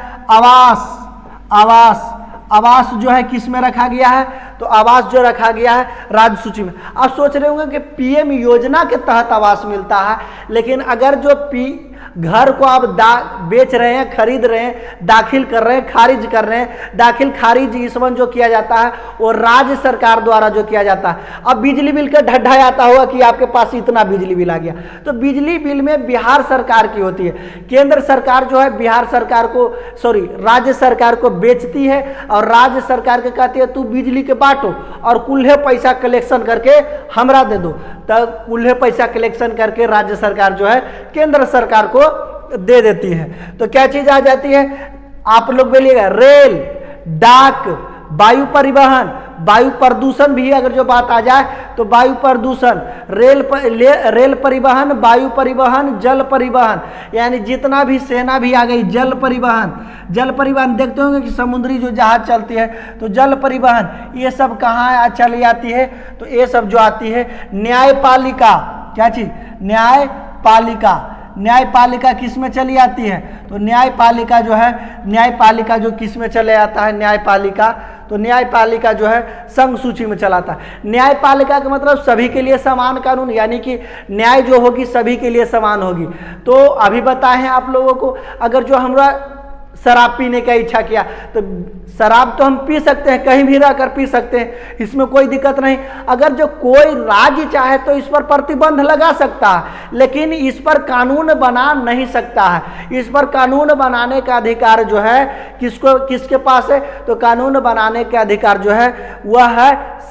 आवास जो है किस में रखा गया है? तो आवास जो रखा गया है राज्य सूची में। आप सोच रहे होंगे कि पीएम योजना के तहत आवास मिलता है, लेकिन अगर जो घर को आप बेच रहे हैं, खरीद रहे हैं, दाखिल कर रहे हैं, खारिज कर रहे हैं, दाखिल खारिज इस वन जो किया जाता है वो राज्य सरकार द्वारा जो किया जाता है। अब बिजली बिल का ढड्ढा आता होगा कि आपके पास इतना बिजली बिल आ गया, तो बिजली बिल में बिहार सरकार की होती है। केंद्र सरकार जो है राज्य सरकार को बेचती है और राज्य सरकार के कहती है तू बिजली के बांटो और कुल्हे पैसा कलेक्शन करके हमरा दे दो। तब कुल्हे पैसा कलेक्शन करके राज्य सरकार जो है केंद्र सरकार को दे देती है। तो क्या चीज आ जाती है? आप लोग बोलिएगा रेल, डाक, वायु परिवहन, वायु प्रदूषण भी अगर जो बात आ जाए तो वायु प्रदूषण, रेल परिवहन, वायु परिवहन, जल परिवहन, यानी जितना भी सेना भी आ गई। जल परिवहन देखते होंगे कि समुद्री जो जहाज चलती है, तो जल परिवहन ये सब कहाँ चली आती है? तो ये सब जो आती है न्यायपालिका। क्या चीज? न्यायपालिका किस में चली आती है? तो न्यायपालिका जो किस में चले आता है? तो न्यायपालिका जो है संघ सूची में चलाता है। न्यायपालिका का मतलब सभी के लिए समान कानून, यानी कि न्याय जो होगी सभी के लिए समान होगी। तो अभी बताए हैं आप लोगों को, अगर जो हमरा शराब पीने का इच्छा किया तो शराब तो हम पी सकते हैं, कहीं भी रहकर पी सकते हैं, इसमें कोई दिक्कत नहीं। अगर जो कोई राज्य चाहे तो इस पर प्रतिबंध लगा सकता है, लेकिन इस पर कानून बना नहीं सकता है। इस पर कानून बनाने का अधिकार जो है किसके पास है? तो कानून बनाने का अधिकार जो है वह है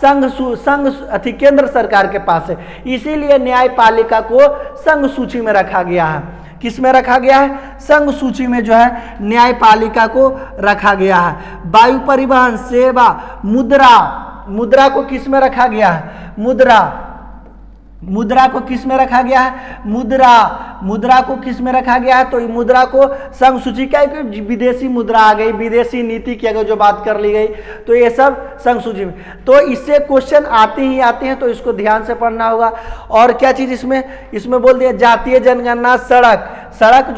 केंद्र सरकार के पास है। इसीलिए न्यायपालिका को संघ सूची में रखा गया है। किस में रखा गया है? संघ सूची में जो है न्यायपालिका को रखा गया है। वायु परिवहन, सेवा, मुद्रा को किस में रखा गया है? मुद्रा को किस में रखा गया है? मुद्रा को किस में रखा गया है? तो मुद्रा को संघ सूची का, विदेशी मुद्रा आ गई, विदेशी नीति की अगर जो बात कर ली गई तो ये सब संघ सूची में। तो इससे क्वेश्चन आते हैं, तो इसको ध्यान से पढ़ना होगा। और क्या चीज इसमें बोल दिया जातीय जनगणना। सड़क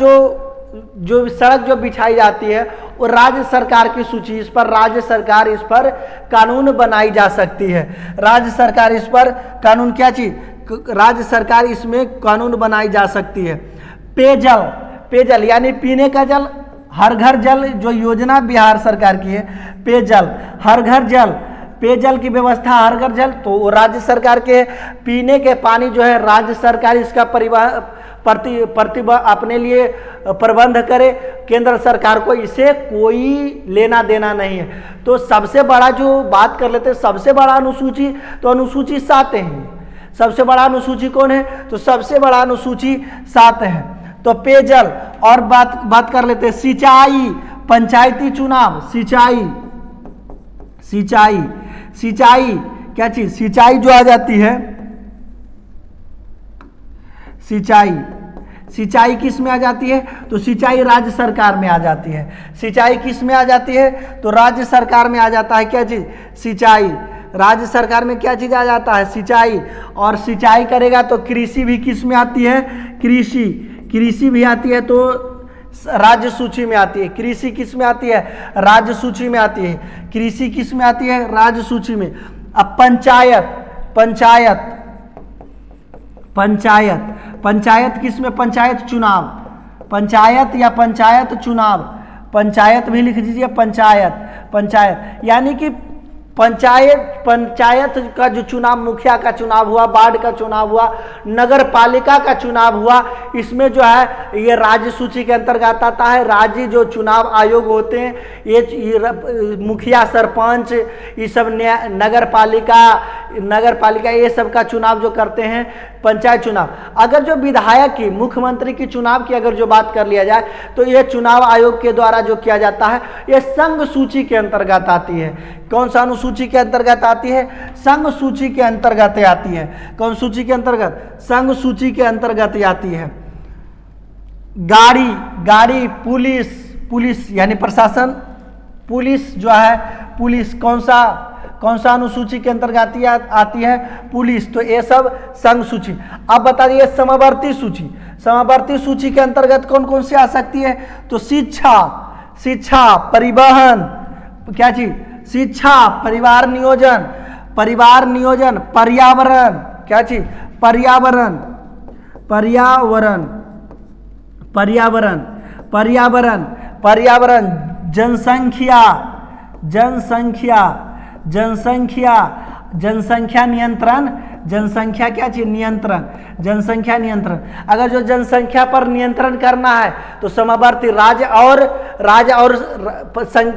जो बिछाई जाती है वो राज्य सरकार की सूची, इस पर राज्य सरकार इस पर कानून बनाई जा सकती है। राज्य सरकार इस पर कानून, क्या चीज? राज्य सरकार इसमें कानून बनाई जा सकती है। पेयजल यानी पीने का जल, हर घर जल जो योजना बिहार सरकार की है। पेयजल, हर घर जल, पेयजल की व्यवस्था, हर घर जल, तो वो राज्य सरकार के। पीने के पानी जो है राज्य सरकार इसका अपने लिए प्रबंध करे, केंद्र सरकार को इसे कोई लेना देना नहीं है। तो सबसे बड़ा जो बात कर लेते हैं, सबसे बड़ा अनुसूची, तो अनुसूची 7 है। सबसे बड़ा अनुसूची कौन है? तो सबसे बड़ा अनुसूची 7 है। तो पेयजल, और बात कर लेते हैं सिंचाई, पंचायती चुनाव, सिंचाई क्या चीज? सिंचाई जो आ जाती है, सिंचाई किस में आ जाती है? तो सिंचाई राज्य सरकार में आ जाती है। सिंचाई किस में आ जाती है? तो राज्य सरकार में आ जाता है। क्या चीज? सिंचाई। राज्य सरकार में क्या चीज आ जाता है? सिंचाई। और सिंचाई करेगा तो कृषि भी किस में आती है? कृषि भी आती है, तो राज्य सूची में आती है। कृषि किस में आती है? राज्य सूची में आती है। कृषि किस में आती है? राज्य सूची में। अब पंचायत किस में? पंचायत चुनाव, पंचायत भी लिख दीजिए। पंचायत, यानी कि पंचायत का जो चुनाव, मुखिया का चुनाव हुआ, वार्ड का चुनाव हुआ, नगर पालिका का चुनाव हुआ, इसमें जो है ये राज्य सूची के अंतर्गत आता है। राज्य जो चुनाव आयोग होते हैं, ये मुखिया, सरपंच, ये सब नगर पालिका ये सब का चुनाव जो करते हैं, पंचायत चुनाव। अगर जो विधायक की, मुख्यमंत्री की चुनाव की अगर जो बात कर लिया जाए, तो ये चुनाव आयोग के द्वारा जो किया जाता है, ये संघ सूची के अंतर्गत आती है। कौन सा अनुसूची के अंतर्गत आती है? संघ सूची के अंतर्गत आती है। कौन सूची के अंतर्गत? संघ सूची के अंतर्गत आती है। गाड़ी, पुलिस यानी प्रशासन, पुलिस जो है, पुलिस कौन सा अनुसूची के अंतर्गत आती है? पुलिस। तो ये सब संघ सूची। अब बता दिए समवर्ती सूची के अंतर्गत कौन कौन सी आ सकती है? तो शिक्षा, परिवहन, क्या चीज? शिक्षा, परिवार नियोजन, पर्यावरण, क्या चीज? पर्यावरण, जनसंख्या नियंत्रण, जनसंख्या क्या चीज? नियंत्रण, जनसंख्या नियंत्रण। अगर जो जनसंख्या पर नियंत्रण करना है तो समवर्ती राज्य और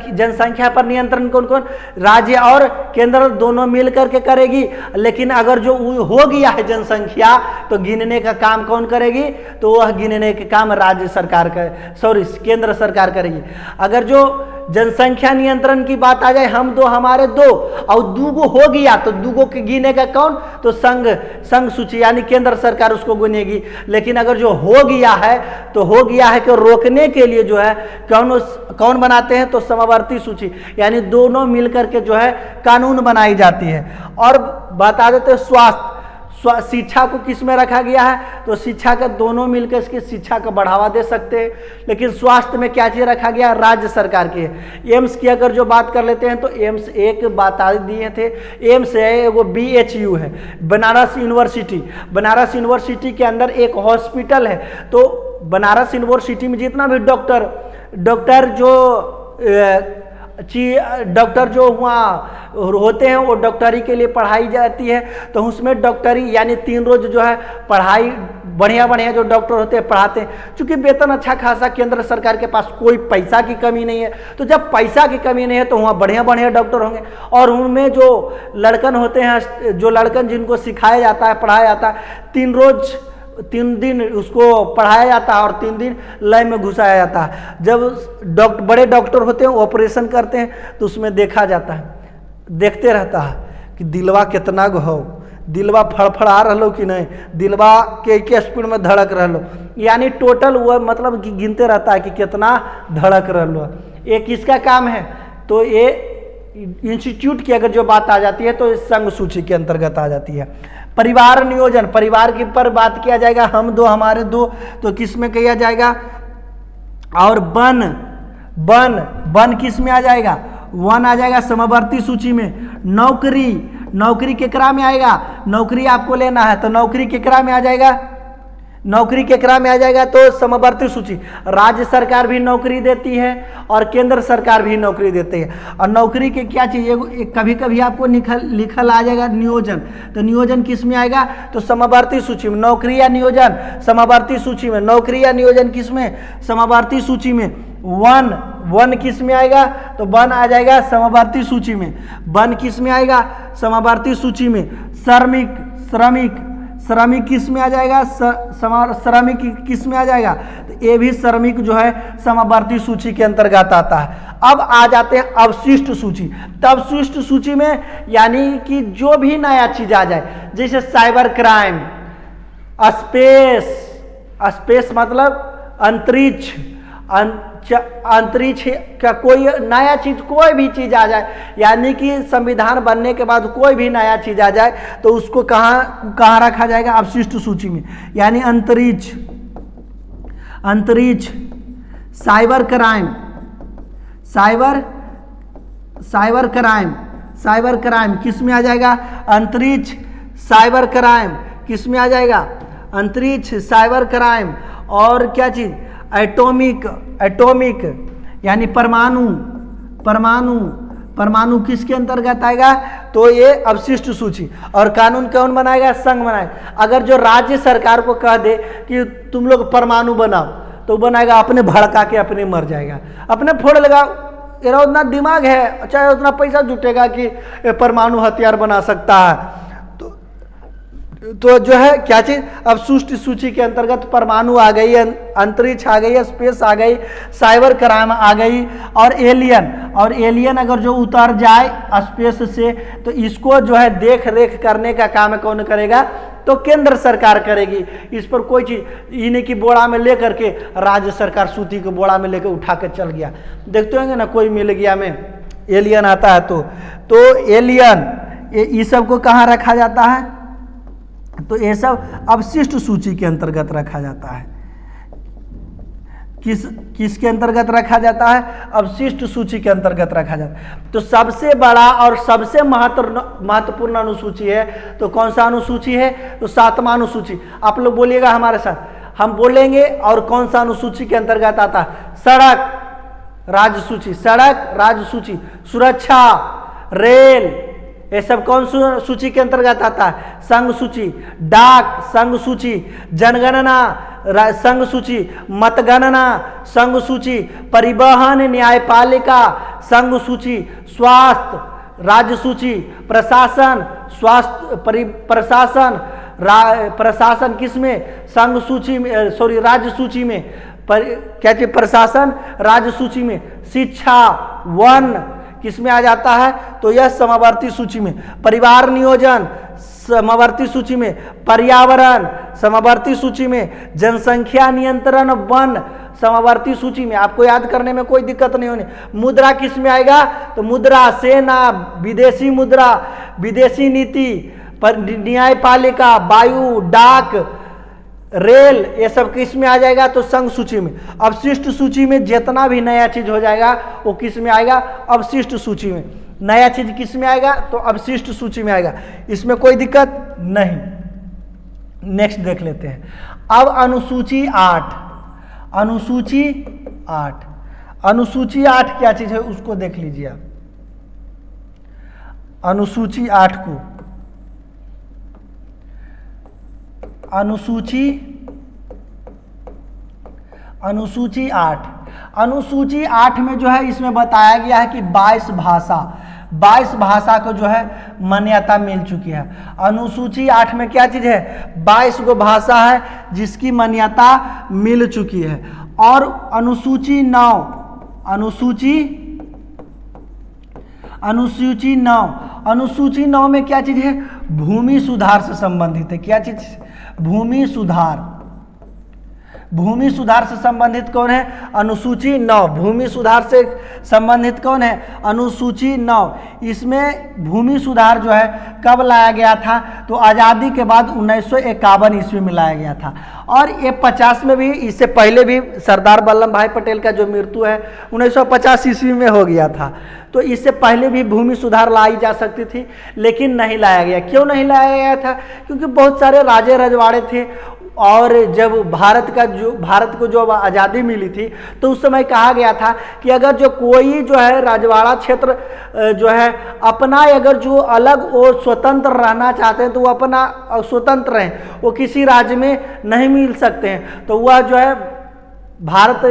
जनसंख्या पर नियंत्रण कौन कौन? राज्य और केंद्र दोनों मिलकर के करेगी। लेकिन अगर जो हो गया है जनसंख्या, तो गिनने का काम कौन करेगी? तो वह गिनने के काम राज्य सरकार केंद्र सरकार करेगी। अगर जो जनसंख्या नियंत्रण की बात आ जाए, हम दो हमारे दो और दूगो हो गया, तो दूगो के गिने का कौन? तो संघ सूची यानी केंद्र सरकार उसको गिनेगी। लेकिन अगर जो हो गया है, तो हो गया है कि रोकने के लिए जो है कौन बनाते हैं? तो समवर्ती सूची, यानी दोनों मिलकर के जो है कानून बनाई जाती है। और बता देते हैं स्वास्थ्य, शिक्षा को किस में रखा गया है? तो शिक्षा का दोनों मिलकर इसकी शिक्षा को बढ़ावा दे सकते हैं। लेकिन स्वास्थ्य में क्या चीज रखा गया? राज्य सरकार की है। एम्स की अगर जो बात कर लेते हैं, तो एम्स एक बता दिए थे, एम्स है वो BHU है, बनारस यूनिवर्सिटी के अंदर एक हॉस्पिटल है। तो बनारस यूनिवर्सिटी में जितना भी डॉक्टर जो वहाँ होते हैं, वो डॉक्टरी के लिए पढ़ाई जाती है। तो उसमें डॉक्टरी यानी 3 रोज जो है पढ़ाई, बढ़िया जो डॉक्टर होते हैं पढ़ाते हैं। चूंकि वेतन अच्छा खासा, केंद्र सरकार के पास कोई पैसा की कमी नहीं है, तो जब पैसा की कमी नहीं है तो वहाँ बढ़िया डॉक्टर होंगे। और उनमें जो लड़कन होते हैं, जो लड़कन जिनको सिखाया जाता है, पढ़ाया जाता है, 3 दिन उसको पढ़ाया जाता है और 3 दिन लाइन में घुसाया जाता है। जब बड़े डॉक्टर होते हैं, ऑपरेशन करते हैं, तो उसमें देखते रहता है कि दिलवा कितना गो हो, दिलवा फड़फड़ा रहो कि नहीं, दिलवा के स्पीड में धड़क रहो, यानी टोटल वो मतलब कि गिनते रहता है कि कितना धड़क रहो। ये किसका काम है? तो ये इंस्टीट्यूट की अगर जो बात आ जाती है, तो इस संघ सूची के अंतर्गत आ जाती है। परिवार नियोजन, परिवार के पर बात किया जाएगा, हम दो हमारे दो, तो किस में किया जाएगा? और वन किस में आ जाएगा? वन आ जाएगा समवर्ती सूची में। नौकरी केकरा में आएगा? नौकरी आपको लेना है, तो नौकरी केकरा में आ जाएगा? तो समवर्ती सूची। राज्य सरकार भी नौकरी देती है और केंद्र सरकार भी नौकरी देती है। और नौकरी के क्या चाहिए? कभी कभी आपको लिखल आ जाएगा नियोजन, तो नियोजन किस में आएगा? तो समवर्ती सूची में। नौकरी या नियोजन समवर्ती सूची में, नौकरी या नियोजन किस में? समवर्ती सूची में। वन किस में आएगा? तो वन आ जाएगा समवर्ती सूची में। वन किस में आएगा? समवर्ती सूची में। श्रमिक किस में आ जाएगा? श्रमिक किस में आ जाएगा? तो ये भी श्रमिक जो है समवर्ती सूची के अंतर्गत आता है। अब आ जाते हैं अवशिष्ट सूची। तो अवशिष्ट सूची में यानी कि जो भी नया चीज आ जाए, जैसे साइबर क्राइम, स्पेस मतलब अंतरिक्ष का कोई नया चीज, कोई भी चीज आ जाए, यानी कि संविधान बनने के बाद कोई भी नया चीज आ जाए, तो उसको कहाँ रखा जाएगा? अवशिष्ट सूची में। यानी अंतरिक्ष, साइबर क्राइम किस में आ जाएगा? अंतरिक्ष साइबर क्राइम किस में आ जाएगा? अंतरिक्ष साइबर क्राइम। और क्या चीज? एटॉमिक यानी परमाणु परमाणु किसके अंतर्गत आएगा? तो ये अवशिष्ट सूची। और कानून कौन बनाएगा? संघ बनाएगा। अगर जो राज्य सरकार को कह दे कि तुम लोग परमाणु बनाओ, तो बनाएगा, अपने भड़का के अपने मर जाएगा, अपने फोड़ लगा। तेरा उतना दिमाग है, चाहे उतना पैसा जुटेगा कि परमाणु हथियार बना सकता है। तो जो है क्या चीज, अवशिष्ट सूची के अंतर्गत परमाणु आ गई, अंतरिक्ष आ गई, स्पेस आ गई, साइबर क्राइम आ गई, और एलियन अगर जो उतर जाए स्पेस से, तो इसको जो है देख रेख करने का काम कौन करेगा? तो केंद्र सरकार करेगी। इस पर कोई चीज इन्हीं की बोरा में लेकर के राज्य सरकार सूती को बोरा में लेकर उठा के चल गया। देखते होंगे ना, कोई मिल गया में एलियन आता है तो एलियन ये सब को कहाँ रखा जाता है? तो ये सब अवशिष्ट सूची के अंतर्गत रखा जाता है। किसके अंतर्गत रखा जाता है? अवशिष्ट सूची के अंतर्गत रखा जाता है। तो सबसे बड़ा और सबसे महत्वपूर्ण अनुसूची है तो कौन सा अनुसूची है? तो 7वां अनुसूची। आप लोग बोलिएगा हमारे साथ, हम बोलेंगे और कौन सा अनुसूची के अंतर्गत आता है? सड़क राज्य सूची, सड़क राज्य सूची, सुरक्षा, रेल, ये सब कौन सूची के अंतर्गत आता है? संघ सूची। डाक संघ सूची, जनगणना संघ सूची, मतगणना संघ सूची, परिवहन न्यायपालिका संघ सूची, स्वास्थ्य राज्य सूची, प्रशासन स्वास्थ्य प्रशासन प्रशासन किसमें? संघ सूची में, सॉरी राज्य सूची में। क्या चाहिए? प्रशासन राज्य सूची में। शिक्षा, वन किसमें आ जाता है? तो यह समवर्ती सूची में। परिवार नियोजन समवर्ती सूची में। पर्यावरण समवर्ती सूची में। जनसंख्या नियंत्रण वन समवर्ती सूची में। आपको याद करने में कोई दिक्कत नहीं होनी। मुद्रा किस में आएगा? तो मुद्रा, सेना, विदेशी मुद्रा, विदेशी नीति, न्यायपालिका, वायु, डाक, रेल, ये सब किस में आ जाएगा? तो संघ सूची में। अवशिष्ट सूची में जितना भी नया चीज हो जाएगा वो किस में आएगा? अवशिष्ट सूची में। नया चीज किस में आएगा? तो अवशिष्ट सूची में आएगा। इसमें कोई दिक्कत नहीं। नेक्स्ट देख लेते हैं। अब अनुसूची 8, अनुसूची 8, अनुसूची 8 क्या चीज है उसको देख लीजिए आप। अनुसूची 8 को, अनुसूची 8, अनुसूची 8 में जो है इसमें बताया गया है कि 22 भाषा को जो है मान्यता मिल चुकी है। अनुसूची 8 में क्या चीज है? 22 गो भाषा है जिसकी मान्यता मिल चुकी है। और अनुसूची 9, अनुसूची 9 में क्या चीज है? भूमि सुधार से संबंधित है। क्या चीज? भूमि सुधार से संबंधित कौन है? अनुसूची 9। भूमि सुधार से संबंधित कौन है? अनुसूची 9। इसमें भूमि सुधार जो है कब लाया गया था? तो आज़ादी के बाद 1951 ईस्वी में लाया गया था। और ये 50 में भी, इससे पहले भी सरदार वल्लभ भाई पटेल का जो मृत्यु है 1950 ईस्वी में हो गया था। तो इससे पहले भी भूमि सुधार लाई जा सकती थी, लेकिन नहीं लाया गया। क्यों नहीं लाया गया था? क्योंकि बहुत सारे राजे रजवाड़े थे, और जब भारत को जो आज़ादी मिली थी तो उस समय कहा गया था कि अगर जो कोई जो है राजवाड़ा क्षेत्र जो है अपना, अगर जो अलग और स्वतंत्र रहना चाहते हैं तो वो अपना स्वतंत्र रहें, वो किसी राज्य में नहीं मिल सकते हैं। तो वह जो है भारत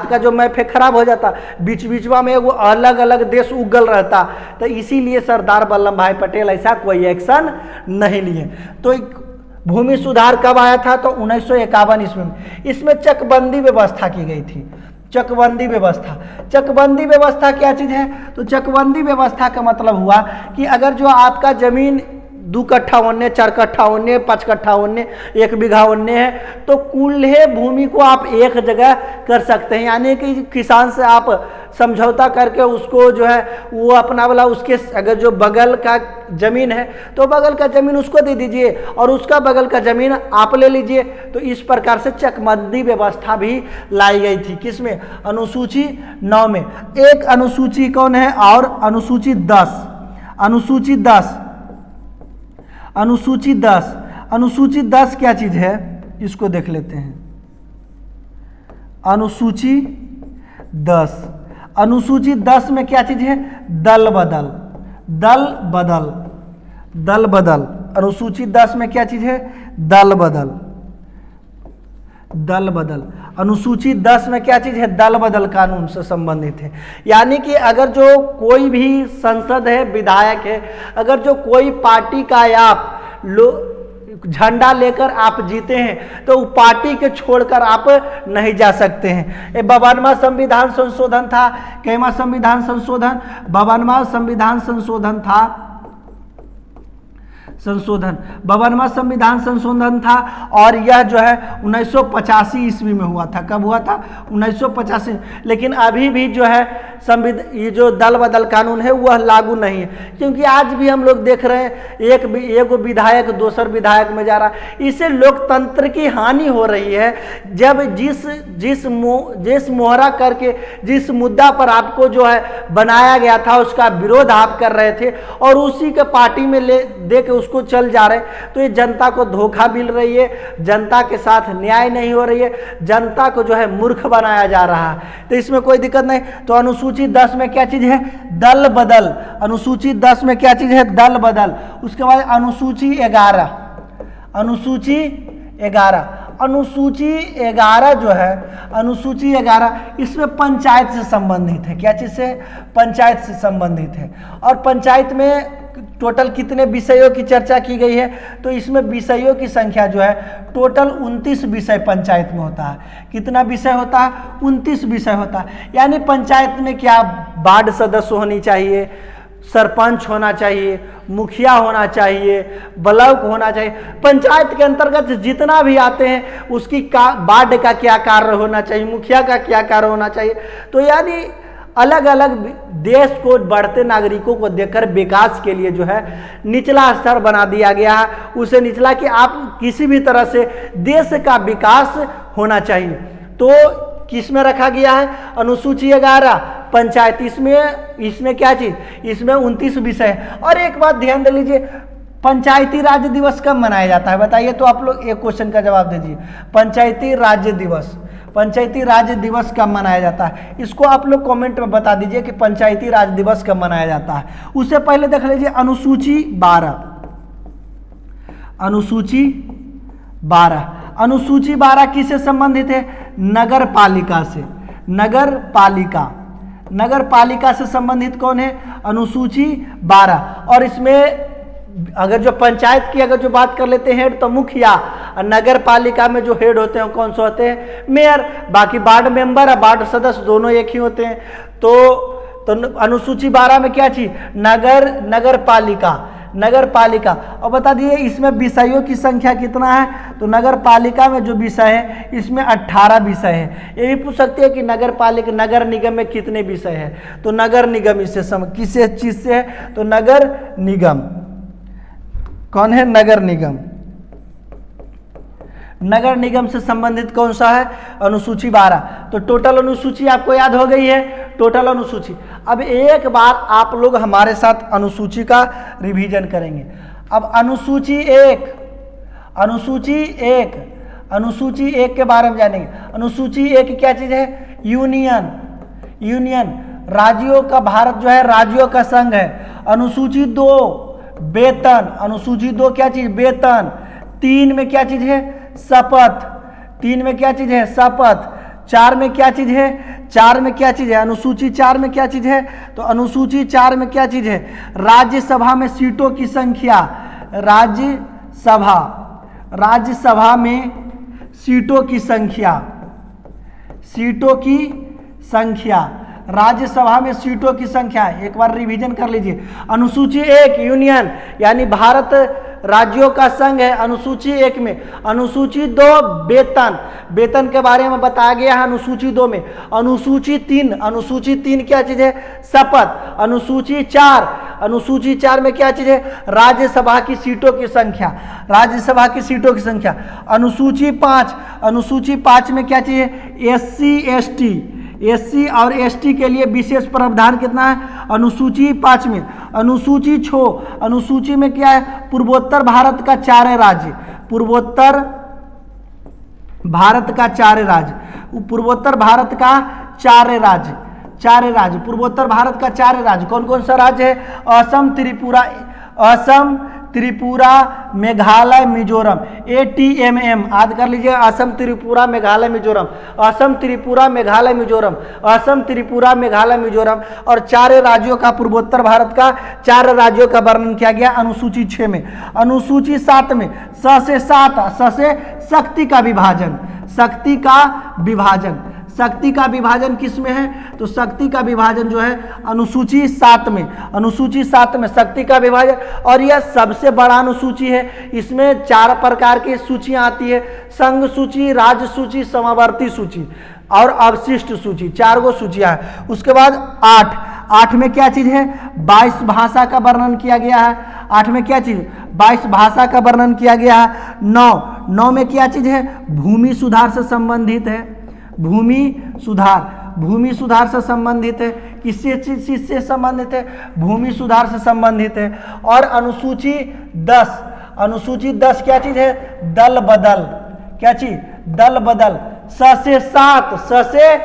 का जो मैप है खराब हो जाता, बीच में वो अलग अलग देश उगल रहता। तो इसीलिए सरदार वल्लभ भाई पटेल ऐसा कोई एक्शन नहीं लिए। तो भूमि सुधार कब आया था? तो 1951 ईस्वी में। इसमें चकबंदी व्यवस्था की गई थी। चकबंदी व्यवस्था क्या चीज़ है? तो चकबंदी व्यवस्था का मतलब हुआ कि अगर जो आपका जमीन 2 कट्ठा वन्य, 4 कट्ठा वन्य, 5 कट्ठा वन्य, 1 बीघा वन्य है, तो कुल्हे भूमि को आप एक जगह कर सकते हैं। यानी कि किसान से आप समझौता करके उसको जो है वो अपना वाला, उसके अगर जो बगल का जमीन है तो बगल का जमीन उसको दे दीजिए और उसका बगल का जमीन आप ले लीजिए। तो इस प्रकार से चकबंदी व्यवस्था भी लाई गई थी। किसमें? अनुसूची 9 में। एक अनुसूची कौन है? और अनुसूची 10, अनुसूची 10 क्या चीज है इसको देख लेते हैं। अनुसूची 10, अनुसूची 10 में क्या चीज है? दल बदल, दल बदल, दल बदल। अनुसूची 10 में क्या चीज है? दल बदल, दल बदल। अनुसूची 10 में क्या चीज है? दल बदल कानून से संबंधित है। यानी कि अगर जो कोई भी संसद है, विधायक है, अगर जो कोई पार्टी का आप झंडा लेकर आप जीते हैं तो पार्टी के छोड़कर आप नहीं जा सकते हैं। ये 52वां संविधान संशोधन था। कैमा संविधान संशोधन? 52वां संविधान संशोधन था, संशोधन 52वां संविधान संशोधन था। और यह जो है 1985 ईस्वी में हुआ था। कब हुआ था? 1985। लेकिन अभी भी जो है ये जो दल बदल कानून है वह लागू नहीं है, क्योंकि आज भी हम लोग देख रहे हैं एक विधायक दूसर विधायक में जा रहा है। इससे लोकतंत्र की हानि हो रही है। जब जिस मोहरा करके जिस मुद्दा पर आपको जो है बनाया गया था उसका विरोध आप कर रहे थे और उसी के पार्टी में दे के उसको चल जा रहे, तो ये जनता को धोखा मिल रही है, जनता के साथ न्याय नहीं हो रही है, जनता को जो है मूर्ख बनाया जा रहा है। तो इसमें कोई दिक्कत नहीं। तो अनुसूची 10 में क्या चीज है? दल बदल। अनुसूची 10 में क्या चीज है? दल बदल। उसके बाद अनुसूची 11, अनुसूची 11, अनुसूची 11 जो है, अनुसूची 11 इसमें पंचायत से संबंधित है। क्या चीज से? पंचायत से संबंधित है। और पंचायत में टोटल कितने विषयों की चर्चा की गई है? तो इसमें विषयों की संख्या जो है टोटल 29 विषय पंचायत में होता है। कितना विषय होता है? 29 विषय होता है। यानी पंचायत में क्या वार्ड सदस्य होनी चाहिए, सरपंच होना चाहिए, मुखिया होना चाहिए, ब्लॉक होना चाहिए। पंचायत के अंतर्गत जितना भी आते हैं उसकी वार्ड का क्या कार्य होना चाहिए, मुखिया का क्या कार्य होना चाहिए। तो यानी अलग अलग देश को बढ़ते नागरिकों को देखकर विकास के लिए जो है निचला स्तर बना दिया गया है। उसे निचला कि आप किसी भी तरह से देश का विकास होना चाहिए। तो किस में रखा गया है? अनुसूची 11 पंचायत। इसमें क्या चीज? इसमें 29 विषय है। और एक बात ध्यान दे लीजिए, पंचायती राज दिवस कब मनाया जाता है? बताइए तो आप लोग एक क्वेश्चन का जवाब दीजिए। पंचायती राज्य दिवस, पंचायती राज दिवस कब मनाया जाता है? इसको आप लोग कमेंट में बता दीजिए कि पंचायती राज दिवस कब मनाया जाता है। उससे पहले देख लीजिए अनुसूची 12, अनुसूची 12, अनुसूची 12 किससे संबंधित है? नगर पालिका से। नगर पालिका, नगर पालिका से संबंधित कौन है? अनुसूची 12। और इसमें अगर जो पंचायत की अगर जो बात कर लेते हैं हेड, तो मुखिया। नगर पालिका में जो हेड होते हैं कौन से होते हैं? मेयर। बाकी वार्ड मेंबर और वार्ड सदस्य दोनों एक ही होते हैं। तो अनुसूची 12 में क्या चीज? नगर पालिका, नगर पालिका। और बता दिए इसमें विषयों की संख्या कितना है? तो नगर पालिका में जो विषय है इसमें 18 विषय है। ये भी पूछ सकते हैं कि नगर पालिका नगर निगम में कितने विषय है? तो नगर निगम इससे किस चीज से है? तो नगर निगम। कौन है? नगर निगम। नगर निगम से संबंधित कौन सा है? अनुसूची 12। तो टोटल अनुसूची आपको याद हो गई है, टोटल अनुसूची। अब एक बार आप लोग हमारे साथ अनुसूची का रिवीजन करेंगे। अब अनुसूची 1, अनुसूची 1, अनुसूची 1 के बारे में जानेंगे। अनुसूची 1 क्या चीज है? यूनियन, यूनियन राज्यों का, भारत जो है राज्यों का संघ है। अनुसूची 2 वेतन, अनुसूची 2 क्या चीज? वेतन। 3 में क्या चीज है? शपथ। 3 में क्या चीज है? शपथ। 4 में क्या चीज है? 4 में क्या चीज है? अनुसूची 4 में क्या चीज है? तो अनुसूची 4 में क्या चीज है? राज्यसभा में सीटों की संख्या। राज्यसभा, राज्यसभा में सीटों की संख्या, सीटों की संख्या, राज्यसभा में सीटों की संख्या। एक बार रिवीजन कर लीजिए। अनुसूची 1 यूनियन यानी भारत राज्यों का संघ है अनुसूची 1 में। अनुसूची 2 वेतन, वेतन के बारे में बताया गया है अनुसूची 2 में। अनुसूची 3, अनुसूची 3 क्या चीज है? शपथ। अनुसूची 4, अनुसूची 4 में क्या चीज है? राज्यसभा की सीटों की संख्या, राज्यसभा की सीटों की संख्या। अनुसूची 5, अनुसूची 5 में क्या चीज है? एससी एसटी, एससी और एसटी के लिए विशेष प्रावधान कितना है? अनुसूची 5 में। अनुसूची 6, अनुसूची में क्या है? पूर्वोत्तर भारत का 4 राज्य, पूर्वोत्तर भारत का 4 राज्य, पूर्वोत्तर भारत का 4 राज्य, 4 राज्य, पूर्वोत्तर भारत का 4 राज्य कौन कौन सा राज्य है? असम, त्रिपुरा, मेघालय, मिजोरम। ATMM याद कर लीजिए, असम, त्रिपुरा, मेघालय, मिजोरम। असम, त्रिपुरा, मेघालय, मिजोरम। असम, त्रिपुरा, मेघालय, मिजोरम। और 4 राज्यों का, पूर्वोत्तर भारत का 4 राज्यों का वर्णन किया गया अनुसूची 6 में। अनुसूची 7 में स से शक्ति का विभाजन, शक्ति का विभाजन, शक्ति का विभाजन किस में है? तो शक्ति का विभाजन जो है अनुसूची 7 में, अनुसूची 7 में शक्ति का विभाजन। और यह सबसे बड़ा अनुसूची है। इसमें 4 प्रकार की सूचियां आती है, संघ सूची, राज्य सूची, समवर्ती सूची और अवशिष्ट सूची, 4 गो सूचियां हैं। उसके बाद 8 में क्या चीज है? 22 भाषा का वर्णन किया गया है। 8 में क्या चीज? 22 भाषा का वर्णन किया गया है। 9 में क्या चीज है? भूमि सुधार से संबंधित है, भूमि सुधार से संबंधित है। किससे संबंधित है? भूमि सुधार से संबंधित है। और अनुसूची 10 क्या चीज है? दल बदल, क्या चीज? दल बदल। स से 7, स से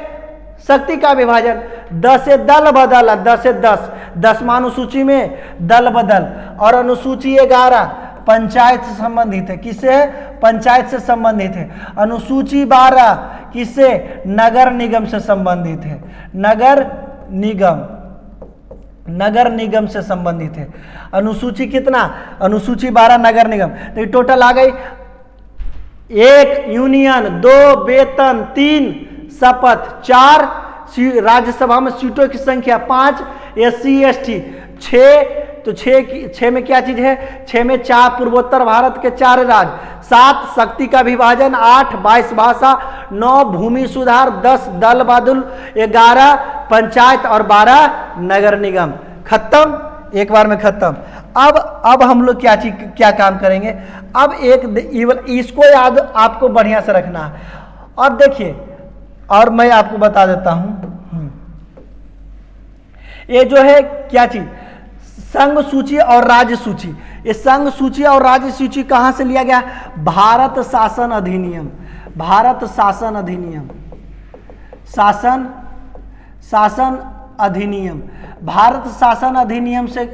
शक्ति का विभाजन, 10 से दल बदल, 10 से 10वां अनुसूची में दल बदल। और अनुसूची 11 पंचायत से संबंधित है। किससे है? पंचायत से संबंधित है। अनुसूची 12 किससे? नगर निगम से संबंधित है, नगर निगम से संबंधित है। अनुसूची कितना? अनुसूची 12 नगर निगम। तो टोटल आ गई 1 यूनियन, 2 वेतन, 3 शपथ, 4 राज्यसभा में सीटों की संख्या, 5 SC ST, 6 तो 6 में क्या चीज है? 6 में 4 पूर्वोत्तर भारत के 4 राज्य, 7 शक्ति का विभाजन, 8 22 भाषा, 9 भूमि सुधार, 10 दल बदल, 11 पंचायत और 12 नगर निगम। खत्म, एक बार में खत्म। अब हम लोग क्या काम करेंगे? अब इसको याद आपको बढ़िया से रखना है। और देखिए, और मैं आपको बता देता हूं, ये जो है क्या चीज? संघ सूची और राज्य सूची। ये संघ सूची और राज्य सूची कहां से लिया गया? भारत शासन अधिनियम, भारत शासन अधिनियम, शासन अधिनियम, भारत शासन अधिनियम से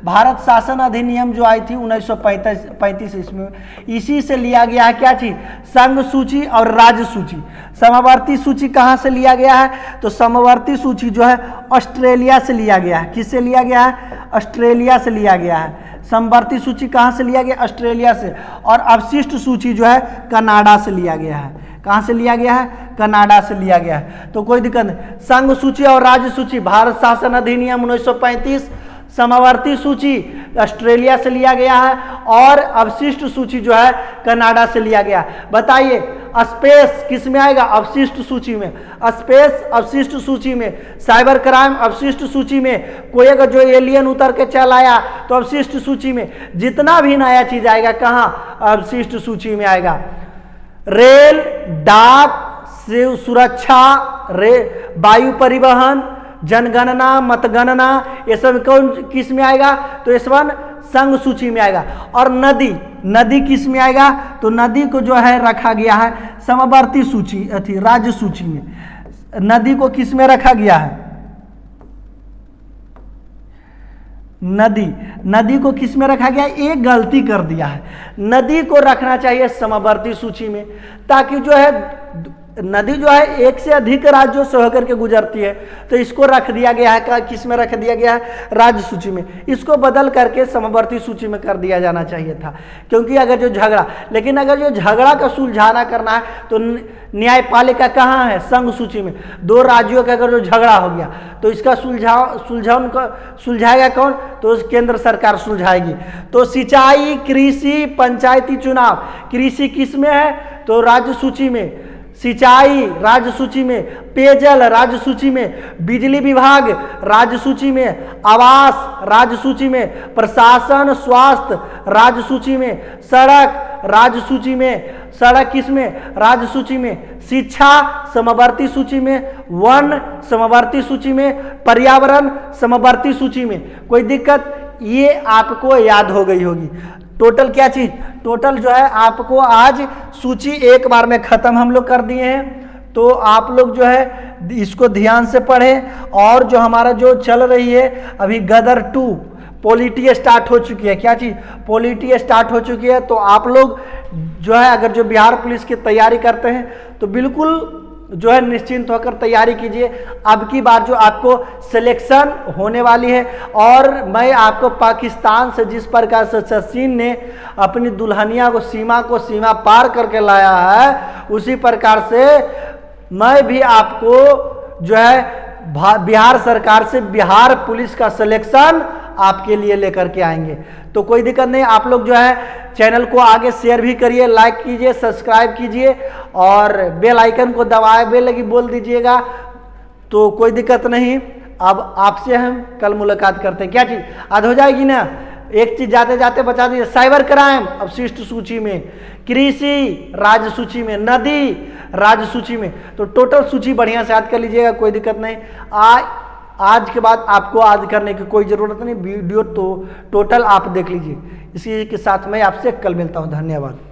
भारत शासन अधिनियम जो आई थी 1935 ईस्वी में, इसी से लिया गया है क्या चीज? संघ सूची और राज्य सूची। समवर्ती सूची कहाँ से लिया गया है? तो समवर्ती सूची जो है ऑस्ट्रेलिया से लिया गया है। किससे लिया गया है? ऑस्ट्रेलिया से लिया गया है। समवर्ती सूची कहाँ से लिया गया? ऑस्ट्रेलिया से। और अवशिष्ट सूची जो है कनाडा से लिया गया है। कहाँ से लिया गया है? कनाडा से लिया गया है। तो कोई दिक्कत नहीं। संघ सूची और राज्य सूची भारत शासन अधिनियम 1935, समवर्ती सूची ऑस्ट्रेलिया से लिया गया है और अवशिष्ट सूची जो है कनाडा से लिया गया है। बताइए स्पेस किस में आएगा? अवशिष्ट सूची में। स्पेस अवशिष्ट सूची में। साइबर क्राइम अवशिष्ट सूची में। कोई अगर जो एलियन उतर के चल आया तो अवशिष्ट सूची में। जितना भी नया चीज आएगा कहाँ? अवशिष्ट सूची में आएगा। रेल, डाक, सुरक्षा, वायु परिवहन, जनगणना, मतगणना, ये सब कौन किस में आएगा? तो इस वन संघ सूची में आएगा। और नदी किस में आएगा? तो नदी को जो है रखा गया है समवर्ती सूची थी राज्य सूची में। नदी को किस में रखा गया है? नदी को किस में रखा गया? एक गलती कर दिया है, नदी को रखना चाहिए समवर्ती सूची में, ताकि जो है नदी जो है एक से अधिक राज्यों से होकर के गुजरती है, तो इसको रख दिया गया है किस में रख दिया गया है? राज्य सूची में। इसको बदल करके समवर्ती सूची में कर दिया जाना चाहिए था, क्योंकि अगर जो झगड़ा का सुलझाना करना है तो न्यायपालिका कहाँ है? संघ सूची में। 2 राज्यों का अगर जो झगड़ा हो गया तो इसका सुलझाएगा कौन? तो केंद्र सरकार सुलझाएगी। तो सिंचाई, कृषि, पंचायती चुनाव, कृषि किस में है? तो राज्य सूची में। सिंचाई राज्य सूची में, पेयजल राज्य सूची में, बिजली विभाग राज्य सूची में, आवास राज्य सूची में, प्रशासन स्वास्थ्य राज्य सूची में, सड़क राज्य सूची में, सड़क किसमें? राज्य सूची में, शिक्षा समवर्ती सूची में, वन समवर्ती सूची में, पर्यावरण समवर्ती सूची में। कोई दिक्कत? ये आपको याद हो गई होगी। टोटल क्या चीज? टोटल जो है आपको आज सूची एक बार में खत्म हम लोग कर दिए हैं। तो आप लोग जो है इसको ध्यान से पढ़ें। और जो हमारा जो चल रही है अभी गदर 2 पॉलिटी स्टार्ट हो चुकी है, क्या चीज़ पॉलिटी स्टार्ट हो चुकी है। तो आप लोग जो है अगर जो बिहार पुलिस की तैयारी करते हैं तो बिल्कुल जो है निश्चिंत होकर तैयारी कीजिए। अब की बार जो आपको सिलेक्शन होने वाली है, और मैं आपको पाकिस्तान से जिस प्रकार से सचिन ने अपनी दुल्हनिया को सीमा पार करके लाया है, उसी प्रकार से मैं भी आपको जो है बिहार सरकार से बिहार पुलिस का सिलेक्शन आपके लिए लेकर के आएंगे। तो कोई दिक्कत नहीं, आप लोग जो है चैनल को आगे शेयर भी करिए, लाइक कीजिए, सब्सक्राइब कीजिए और बेल आइकन को दबाए बेल लगी बोल दीजिएगा। तो कोई दिक्कत नहीं, अब आपसे हम कल मुलाकात करते हैं। क्या चीज़ आज हो जाएगी ना, एक चीज़ जाते जाते बता दीजिए, साइबर क्राइम अब शिष्ट सूची में, कृषि राज्य सूची में, नदी राज्य सूची में। तो टोटल सूची बढ़िया से याद कर लीजिएगा, कोई दिक्कत नहीं। आज के बाद आपको आज करने की कोई ज़रूरत नहीं, वीडियो तो टोटल आप देख लीजिए। इसी के साथ मैं आपसे कल मिलता हूँ। धन्यवाद।